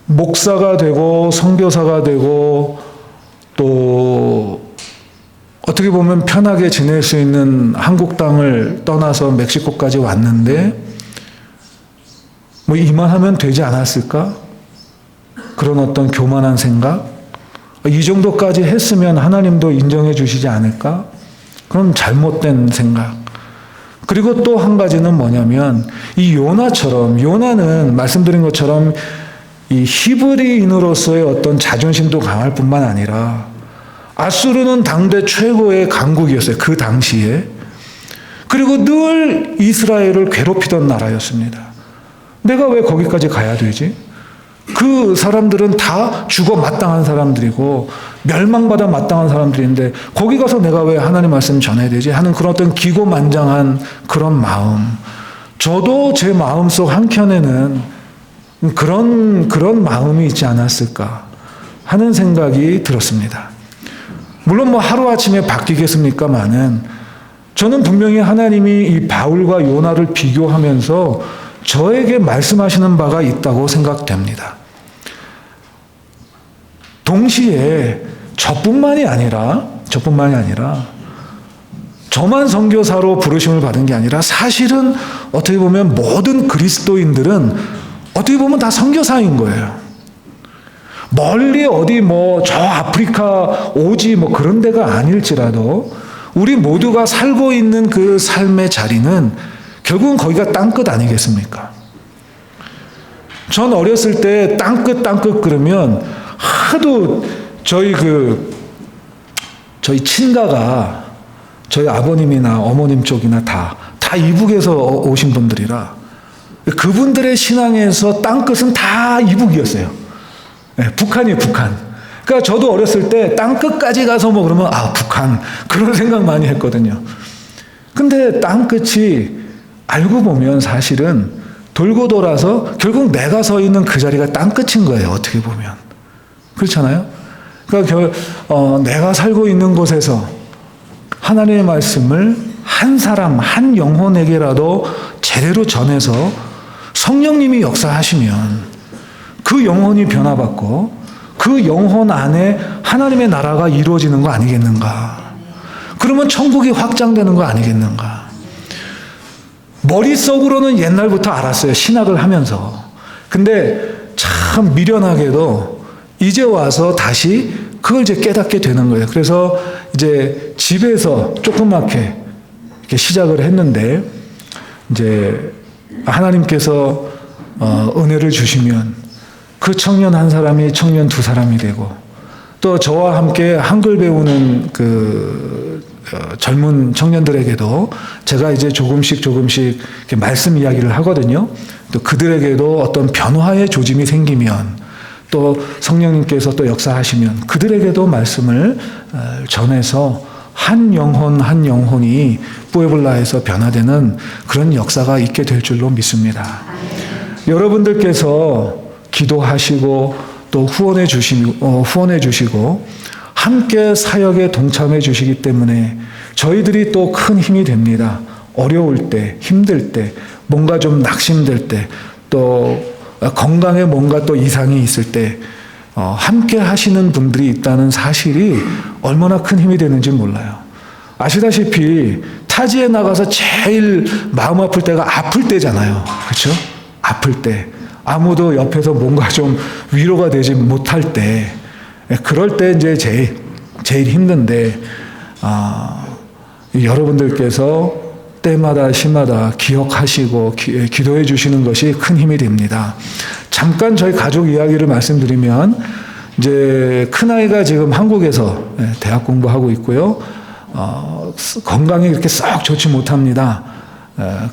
목사가 되고 선교사가 되고 또 어떻게 보면 편하게 지낼 수 있는 한국 땅을 떠나서 멕시코까지 왔는데 뭐 이만하면 되지 않았을까? 그런 어떤 교만한 생각? 이 정도까지 했으면 하나님도 인정해 주시지 않을까? 그런 잘못된 생각. 그리고 또 한 가지는 뭐냐면 이 요나는 말씀드린 것처럼 이 히브리인으로서의 어떤 자존심도 강할 뿐만 아니라 아수르는 당대 최고의 강국이었어요. 그 당시에. 그리고 늘 이스라엘을 괴롭히던 나라였습니다. 내가 왜 거기까지 가야 되지? 그 사람들은 다 죽어 마땅한 사람들이고 멸망받아 마땅한 사람들인데 거기 가서 내가 왜 하나님 말씀 전해야 되지? 하는 그런 어떤 기고만장한 그런 마음. 저도 제 마음속 한켠에는 그런 마음이 있지 않았을까 하는 생각이 들었습니다. 물론 뭐 하루아침에 바뀌겠습니까마는 저는 분명히 하나님이 이 바울과 요나를 비교하면서 저에게 말씀하시는 바가 있다고 생각됩니다. 동시에 저뿐만이 아니라 저만 선교사로 부르심을 받은 게 아니라 사실은 어떻게 보면 모든 그리스도인들은 어떻게 보면 다 선교사인 거예요. 멀리 어디 뭐 저 아프리카 오지 뭐 그런 데가 아닐지라도 우리 모두가 살고 있는 그 삶의 자리는 결국은 거기가 땅끝 아니겠습니까? 전 어렸을 때 땅끝 그러면 하도 저희 친가가 저희 아버님이나 어머님 쪽이나 다 이북에서 오신 분들이라 그분들의 신앙에서 땅끝은 다 이북이었어요. 네, 북한이에요, 북한. 그러니까 저도 어렸을 때 땅끝까지 가서 뭐 그러면 북한 그런 생각 많이 했거든요. 근데 땅끝이 알고 보면 사실은 돌고 돌아서 결국 내가 서 있는 그 자리가 땅끝인 거예요. 어떻게 보면. 그렇잖아요. 그러니까 내가 살고 있는 곳에서 하나님의 말씀을 한 사람, 한 영혼에게라도 제대로 전해서 성령님이 역사하시면 그 영혼이 변화받고 그 영혼 안에 하나님의 나라가 이루어지는 거 아니겠는가. 그러면 천국이 확장되는 거 아니겠는가. 머릿속으로는 옛날부터 알았어요. 신학을 하면서. 근데 참 미련하게도 이제 와서 다시 그걸 이제 깨닫게 되는 거예요. 그래서 이제 집에서 조그맣게 이렇게 시작을 했는데 이제 하나님께서 은혜를 주시면 그 청년 한 사람이 청년 두 사람이 되고 또 저와 함께 한글 배우는 젊은 청년들에게도 제가 이제 조금씩 이렇게 말씀 이야기를 하거든요. 또 그들에게도 어떤 변화의 조짐이 생기면 또 성령님께서 또 역사하시면 그들에게도 말씀을 전해서 한 영혼 한 영혼이 뿌에블라에서 변화되는 그런 역사가 있게 될 줄로 믿습니다. 여러분들께서 기도하시고 또 후원해 주시고 함께 사역에 동참해 주시기 때문에 저희들이 또 큰 힘이 됩니다. 어려울 때, 힘들 때, 뭔가 좀 낙심될 때, 또 건강에 뭔가 또 이상이 있을 때 함께 하시는 분들이 있다는 사실이 얼마나 큰 힘이 되는지 몰라요. 아시다시피 타지에 나가서 제일 마음 아플 때가 아플 때잖아요. 그렇죠? 아플 때. 아무도 옆에서 뭔가 좀 위로가 되지 못할 때, 그럴 때 이제 제일 힘든데, 여러분들께서 때마다 시마다 기억하시고 기도해 주시는 것이 큰 힘이 됩니다. 잠깐 저희 가족 이야기를 말씀드리면, 이제 큰아이가 지금 한국에서 대학 공부하고 있고요. 건강이 그렇게 썩 좋지 못합니다.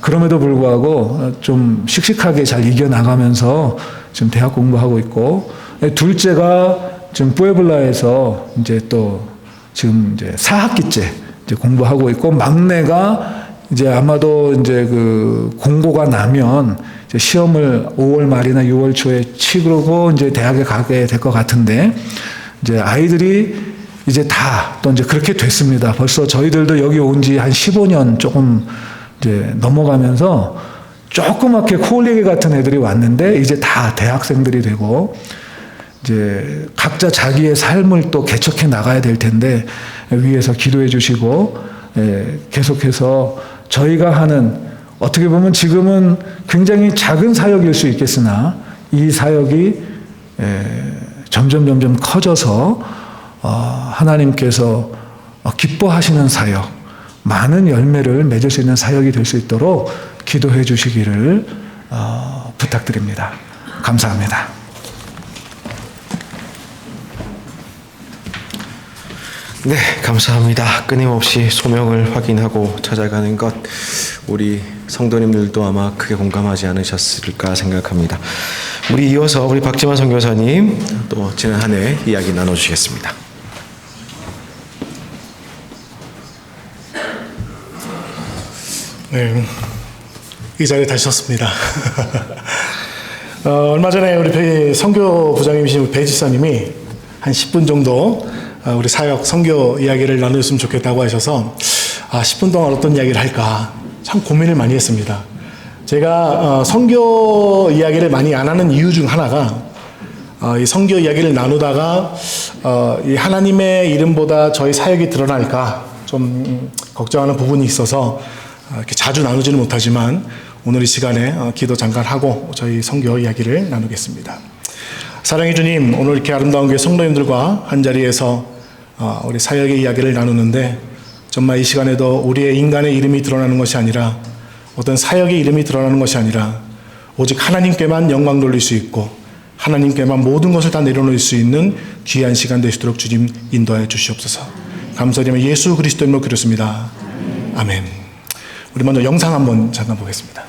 그럼에도 불구하고 좀 씩씩하게 잘 이겨나가면서 지금 대학 공부하고 있고, 둘째가 지금 뿌에블라에서 이제 또 지금 이제 4학기째 이제 공부하고 있고, 막내가 이제 아마도 이제 그 공고가 나면 이제 시험을 5월 말이나 6월 초에 치르고 이제 대학에 가게 될 것 같은데, 이제 아이들이 이제 다 또 이제 그렇게 됐습니다. 벌써 저희들도 여기 온 지 한 15년 조금 이제 넘어가면서 조그맣게 코올리게 같은 애들이 왔는데 이제 다 대학생들이 되고 이제 각자 자기의 삶을 또 개척해 나가야 될 텐데 위에서 기도해 주시고 계속해서 저희가 하는, 어떻게 보면 지금은 굉장히 작은 사역일 수 있겠으나 이 사역이 점점 커져서 하나님께서 기뻐하시는 사역, 많은 열매를 맺을 수 있는 사역이 될 수 있도록 기도해 주시기를 부탁드립니다. 감사합니다. 네, 감사합니다. 끊임없이 소명을 확인하고 찾아가는 것, 우리 성도님들도 아마 크게 공감하지 않으셨을까 생각합니다. 우리 이어서 우리 박지만 선교사님 또 지난 한 해 이야기 나눠주시겠습니다. 네, 이 자리에 다시 섰습니다. 얼마 전에 우리 선교 부장님이신 배 지사님이 한 10분 정도 우리 사역 선교 이야기를 나누셨으면 좋겠다고 하셔서 10분 동안 어떤 이야기를 할까 참 고민을 많이 했습니다. 제가 선교 이야기를 많이 안 하는 이유 중 하나가 이 선교 이야기를 나누다가 이 하나님의 이름보다 저희 사역이 드러날까 좀 걱정하는 부분이 있어서 이렇게 자주 나누지는 못하지만 오늘 이 시간에 기도 잠깐 하고 저희 선교 이야기를 나누겠습니다. 사랑의 주님, 오늘 이렇게 아름다운 교회 성도님들과 한자리에서 우리 사역의 이야기를 나누는데 정말 이 시간에도 우리의 인간의 이름이 드러나는 것이 아니라 어떤 사역의 이름이 드러나는 것이 아니라 오직 하나님께만 영광 돌릴 수 있고 하나님께만 모든 것을 다 내려놓을 수 있는 귀한 시간 되시도록 주님 인도하여 주시옵소서. 감사드리며 예수 그리스도 이름으로 기도했습니다. 아멘. 우리 먼저 영상 한번 잠깐 보겠습니다.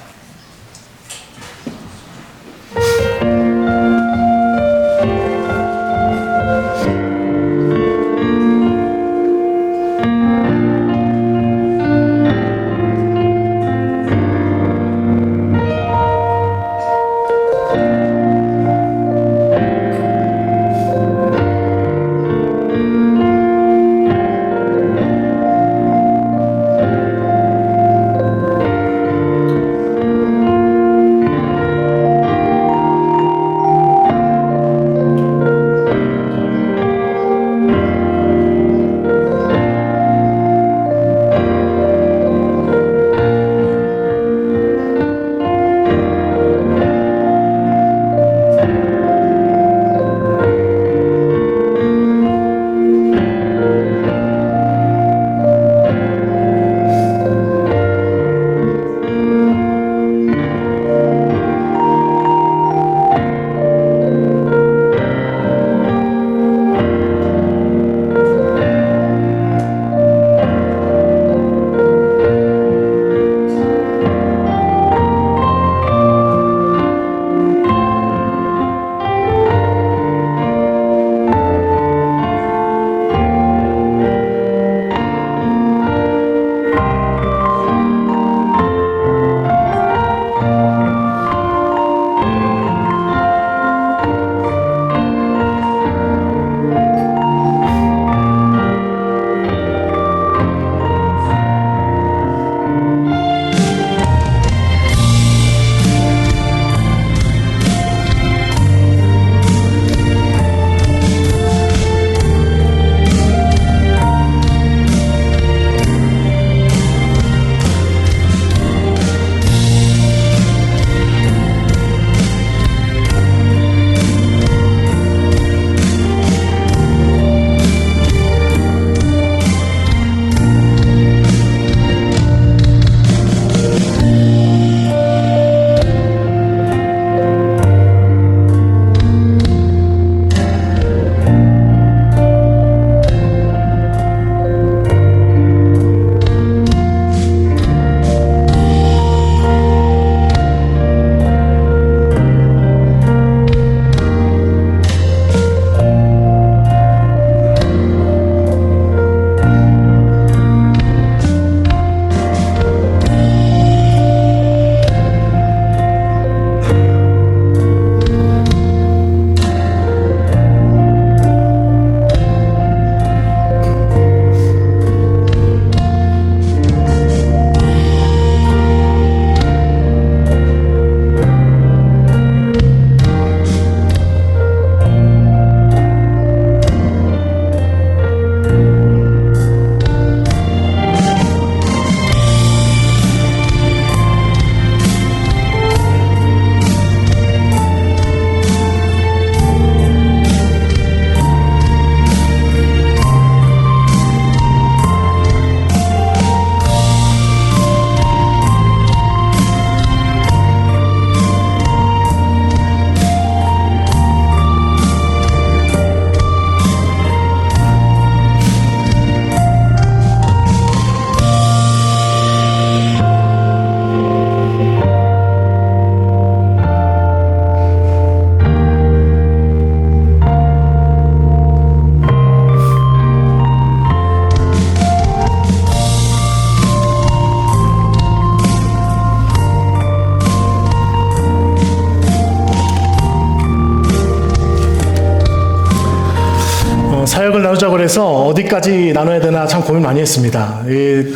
사역을 나누자고 해서 어디까지 나눠야 되나 참 고민 많이 했습니다.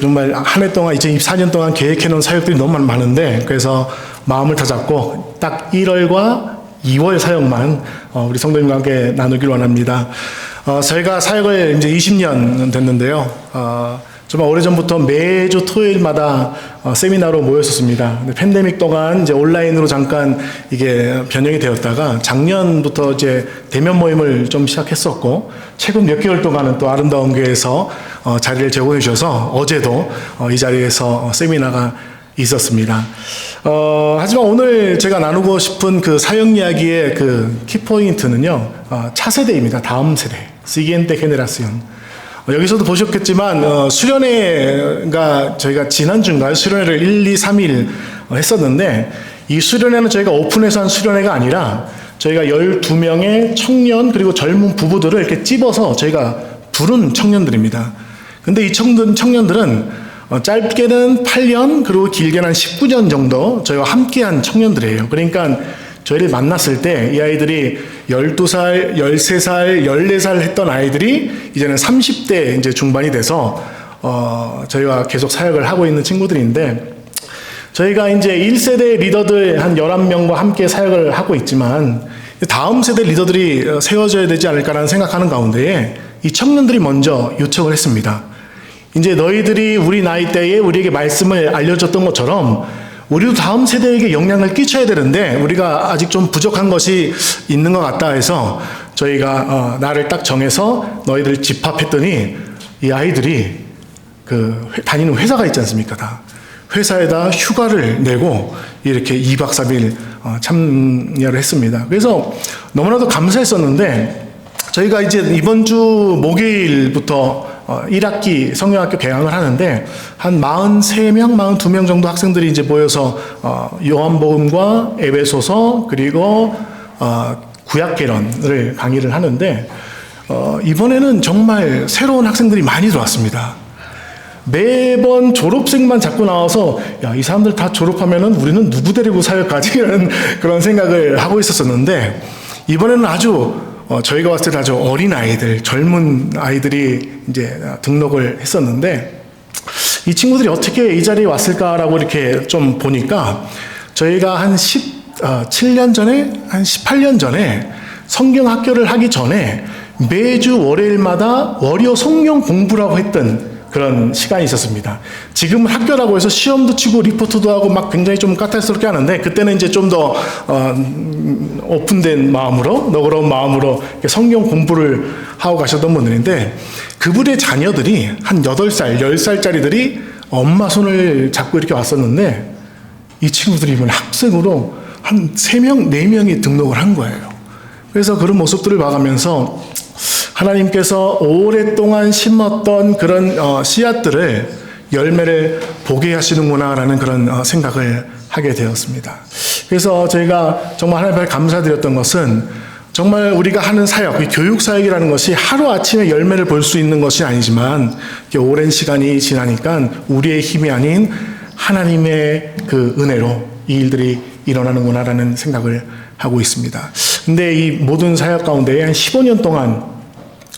정말 한 해 동안 2024년 동안 계획해 놓은 사역들이 너무 많은데 그래서 마음을 다잡고 딱 1월과 2월 사역만 우리 성도님과 함께 나누길 원합니다. 저희가 사역을 이제 20년 됐는데요. 정말 오래전부터 매주 토요일마다 세미나로 모였었습니다. 근데 팬데믹 동안 이제 온라인으로 잠깐 이게 변형이 되었다가 작년부터 이제 대면 모임을 좀 시작했었고 최근 몇 개월 동안은 또 아름다운 교회에서 자리를 제공해 주셔서 어제도 이 자리에서 세미나가 있었습니다. 하지만 오늘 제가 나누고 싶은 그 사역 이야기의 그 키포인트는요, 차세대입니다. 다음 세대. Siguiente generación. 여기서도 보셨겠지만, 수련회가 저희가 지난주인가요? 수련회를 1, 2, 3일 했었는데, 이 수련회는 저희가 오픈해서 한 수련회가 아니라, 저희가 12명의 청년, 그리고 젊은 부부들을 이렇게 찝어서 저희가 부른 청년들입니다. 근데 이 청년들은 짧게는 8년, 그리고 길게는 한 19년 정도 저희와 함께한 청년들이에요. 그러니까 저희를 만났을 때 이 아이들이 12살, 13살, 14살 했던 아이들이 이제는 30대 이제 중반이 돼서 저희와 계속 사역을 하고 있는 친구들인데, 저희가 이제 1세대 리더들 한 11명과 함께 사역을 하고 있지만 다음 세대 리더들이 세워져야 되지 않을까라는 생각하는 가운데에 이 청년들이 먼저 요청을 했습니다. 이제 너희들이 우리 나이 때에 우리에게 말씀을 알려줬던 것처럼 우리도 다음 세대에게 영향을 끼쳐야 되는데 우리가 아직 좀 부족한 것이 있는 것 같다 해서 저희가 나를 딱 정해서 너희들 집합했더니 이 아이들이 그 다니는 회사가 있지 않습니까? 다 회사에다 휴가를 내고 이렇게 2박 3일 참여를 했습니다. 그래서 너무나도 감사했었는데 저희가 이제 이번 주 목요일부터 1학기 성경학교 개강을 하는데 한 43명, 42명 정도 학생들이 이제 모여서 요한복음과 에베소서 그리고 구약개론을 강의를 하는데 이번에는 정말 새로운 학생들이 많이 들어왔습니다. 매번 졸업생만 자꾸 나와서 야, 이 사람들 다 졸업하면은 우리는 누구 데리고 사역하지? 이런 그런 생각을 하고 있었었는데 이번에는 아주 저희가 봤을 때 아주 어린 아이들, 젊은 아이들이 이제 등록을 했었는데 이 친구들이 어떻게 이 자리에 왔을까라고 이렇게 좀 보니까 저희가 한 17년 전에, 한 18년 전에 성경 학교를 하기 전에 매주 월요일마다 월요 성경 공부라고 했던 그런 시간이 있었습니다. 지금은 학교라고 해서 시험도 치고 리포트도 하고 막 굉장히 좀 까탈스럽게 하는데 그때는 이제 좀 더 오픈된 마음으로 너그러운 마음으로 성경 공부를 하고 가셨던 분들인데 그분의 자녀들이 한 8살, 10살짜리들이 엄마 손을 잡고 이렇게 왔었는데 이 친구들이 이번 학생으로 한 3명, 4명이 등록을 한 거예요. 그래서 그런 모습들을 봐가면서 하나님께서 오랫동안 심었던 그런 씨앗들을 열매를 보게 하시는구나라는 그런 생각을 하게 되었습니다. 그래서 저희가 정말 하나님 앞에 감사드렸던 것은 정말 우리가 하는 사역, 교육 사역이라는 것이 하루아침에 열매를 볼 수 있는 것이 아니지만 오랜 시간이 지나니까 우리의 힘이 아닌 하나님의 그 은혜로 이 일들이 일어나는구나라는 생각을 하고 있습니다. 근데 이 모든 사역 가운데 한 15년 동안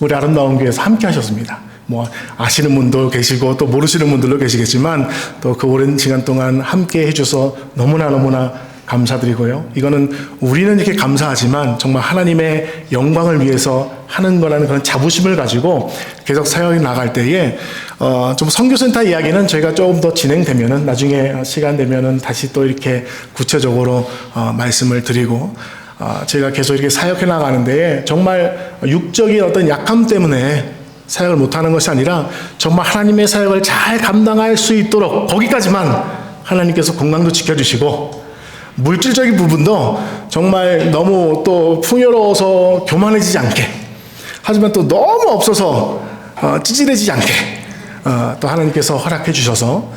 우리 아름다운 교회에서 함께 하셨습니다. 뭐 아시는 분도 계시고 또 모르시는 분들도 계시겠지만 또 그 오랜 시간 동안 함께 해줘서 너무나 감사드리고요. 이거는 우리는 이렇게 감사하지만 정말 하나님의 영광을 위해서 하는 거라는 그런 자부심을 가지고 계속 사역이 나갈 때에 좀 선교센터 이야기는 저희가 조금 더 진행되면은 나중에 시간 되면은 다시 또 이렇게 구체적으로 말씀을 드리고 제가 계속 이렇게 사역해 나가는데 정말 육적인 어떤 약함 때문에 사역을 못하는 것이 아니라 정말 하나님의 사역을 잘 감당할 수 있도록 거기까지만 하나님께서 건강도 지켜주시고 물질적인 부분도 정말 너무 또 풍요로워서 교만해지지 않게 하지만 또 너무 없어서 찌질해지지 않게 또 하나님께서 허락해 주셔서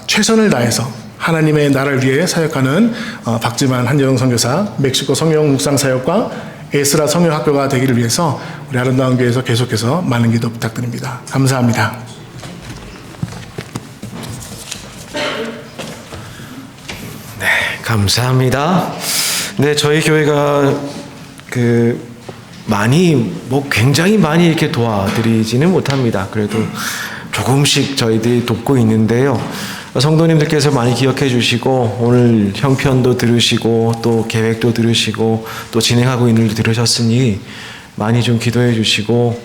최선을 다해서 하나님의 나라를 위해 사역하는 박지만 한여영 선교사, 멕시코 성령 묵상 사역과 에스라 성령학교가 되기를 위해서 우리 아름다운 교회에서 계속해서 많은 기도 부탁드립니다. 감사합니다. 네, 감사합니다. 네, 저희 교회가 굉장히 많이 이렇게 도와드리지는 못합니다. 그래도 조금씩 저희들이 돕고 있는데요. 성도님들께서 많이 기억해 주시고 오늘 형편도 들으시고 또 계획도 들으시고 또 진행하고 있는 일도 들으셨으니 많이 좀 기도해 주시고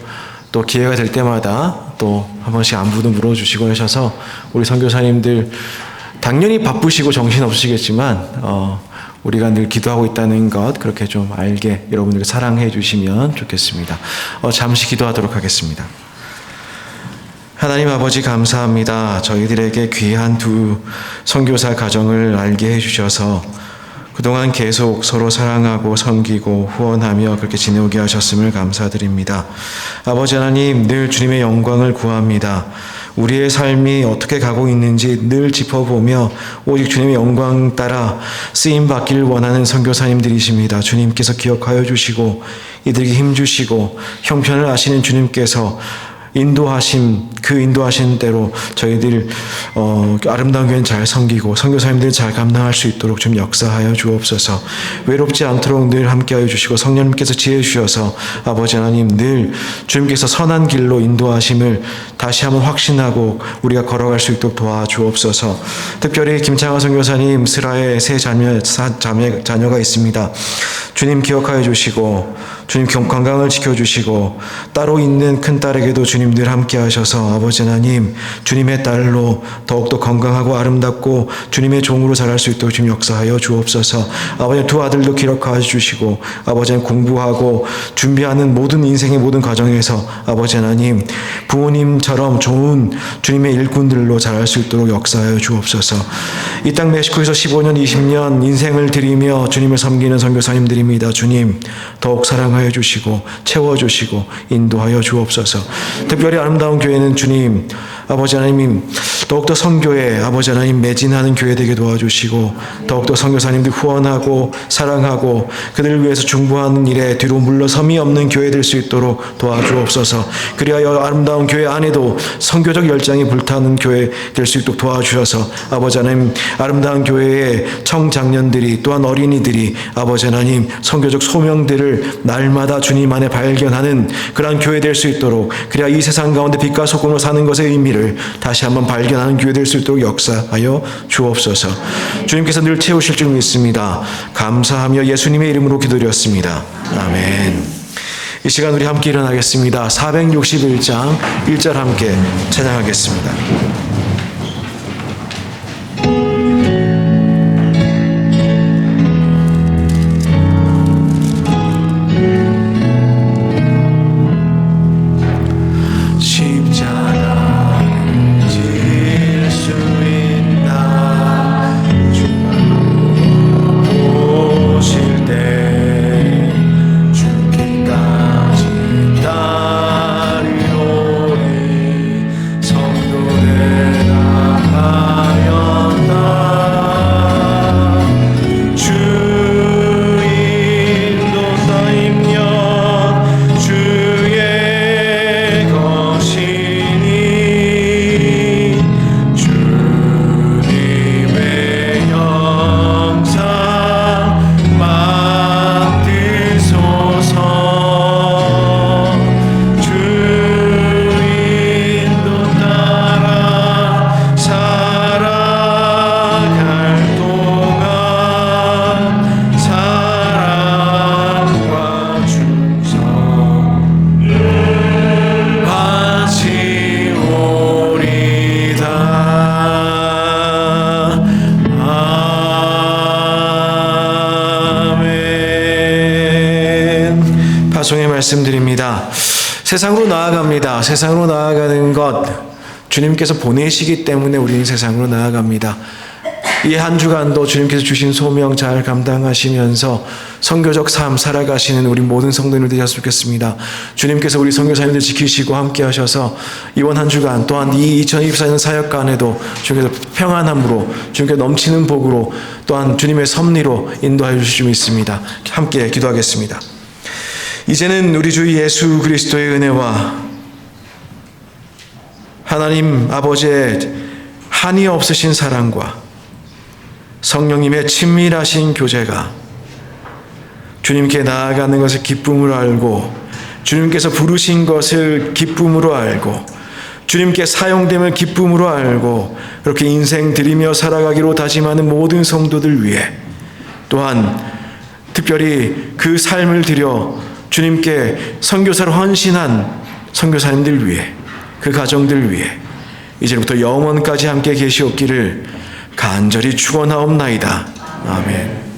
또 기회가 될 때마다 또 한 번씩 안부도 물어주시고 하셔서 우리 선교사님들 당연히 바쁘시고 정신없으시겠지만 우리가 늘 기도하고 있다는 것 그렇게 좀 알게 여러분들 사랑해 주시면 좋겠습니다. 잠시 기도하도록 하겠습니다. 하나님 아버지 감사합니다. 저희들에게 귀한 두 선교사 가정을 알게 해주셔서 그동안 계속 서로 사랑하고 섬기고 후원하며 그렇게 지내오게 하셨음을 감사드립니다. 아버지 하나님, 늘 주님의 영광을 구합니다. 우리의 삶이 어떻게 가고 있는지 늘 짚어보며 오직 주님의 영광 따라 쓰임받기를 원하는 선교사님들이십니다. 주님께서 기억하여 주시고 이들에게 힘주시고 형편을 아시는 주님께서 그 인도하신 대로 저희들 아름다운 교회는 잘 섬기고 선교사님들 잘 감당할 수 있도록 좀 역사하여 주옵소서. 외롭지 않도록 늘 함께하여 주시고 성령님께서 지혜 주셔서 아버지 하나님 늘 주님께서 선한 길로 인도하심을 다시 한번 확신하고 우리가 걸어갈 수 있도록 도와주옵소서. 특별히 김창화 선교사님 스라에 세 자녀가 있습니다. 주님 기억하여 주시고 주님 건강을 지켜주시고 따로 있는 큰딸에게도 주님 늘 함께 하셔서 아버지 하나님 주님의 딸로 더욱더 건강하고 아름답고 주님의 종으로 자랄 수 있도록 주님 역사하여 주옵소서. 아버지 두 아들도 기록하여 주시고 아버지 공부하고 준비하는 모든 인생의 모든 과정에서 아버지 하나님 부모님처럼 좋은 주님의 일꾼들로 자랄 수 있도록 역사하여 주옵소서. 이 땅 멕시코에서 15년 20년 인생을 드리며 주님을 섬기는 선교사님들입니다. 주님 더욱 사랑하여 주시고 채워주시고 인도하여 주옵소서. 특별히 아름다운 교회는 주님 아버지 하나님 더욱더 선교에 아버지 하나님 매진하는 교회 되게 도와주시고 더욱더 선교사님들 후원하고 사랑하고 그들을 위해서 중보하는 일에 뒤로 물러섬이 없는 교회 될 수 있도록 도와주옵소서. 그리하여 아름다운 교회 안에도 선교적 열정이 불타는 교회 될 수 있도록 도와주셔서 아버지 하나님 아름다운 교회의 청장년들이 또한 어린이들이 아버지 하나님 선교적 소명들을 날마다 주님 안에 발견하는 그러한 교회 될 수 있도록 그래야 이 세상 가운데 빛과 소금으로 사는 것의 의미를 다시 한번 발견하는 교회 될 수 있도록 역사하여 주옵소서. 주님께서 늘 채우실 줄 믿습니다. 감사하며 예수님의 이름으로 기도드렸습니다. 아멘. 이 시간 우리 함께 일어나겠습니다. 461장 1절 함께 찬양하겠습니다. 말씀드립니다. 세상으로 나아갑니다. 세상으로 나아가는 것 주님께서 보내시기 때문에 우리는 세상으로 나아갑니다. 이 한 주간도 주님께서 주신 소명 잘 감당하시면서 선교적 삶 살아가시는 우리 모든 성도님들 되셨으면 좋겠습니다. 주님께서 우리 선교사님들 지키시고 함께 하셔서 이번 한 주간 또한 이 2024년 사역간에도 주님께서 평안함으로 주님께서 넘치는 복으로 또한 주님의 섭리로 인도하여 주실 줄 믿습니다. 함께 기도하겠습니다. 이제는 우리 주 예수 그리스도의 은혜와 하나님 아버지의 한이 없으신 사랑과 성령님의 친밀하신 교제가 주님께 나아가는 것을 기쁨으로 알고 주님께서 부르신 것을 기쁨으로 알고 주님께 사용됨을 기쁨으로 알고 그렇게 인생 드리며 살아가기로 다짐하는 모든 성도들 위해 또한 특별히 그 삶을 들여 주님께 선교사로 헌신한 선교사님들 위해 그 가정들 위해 이제부터 영원까지 함께 계시옵기를 간절히 축원하옵나이다. 아멘.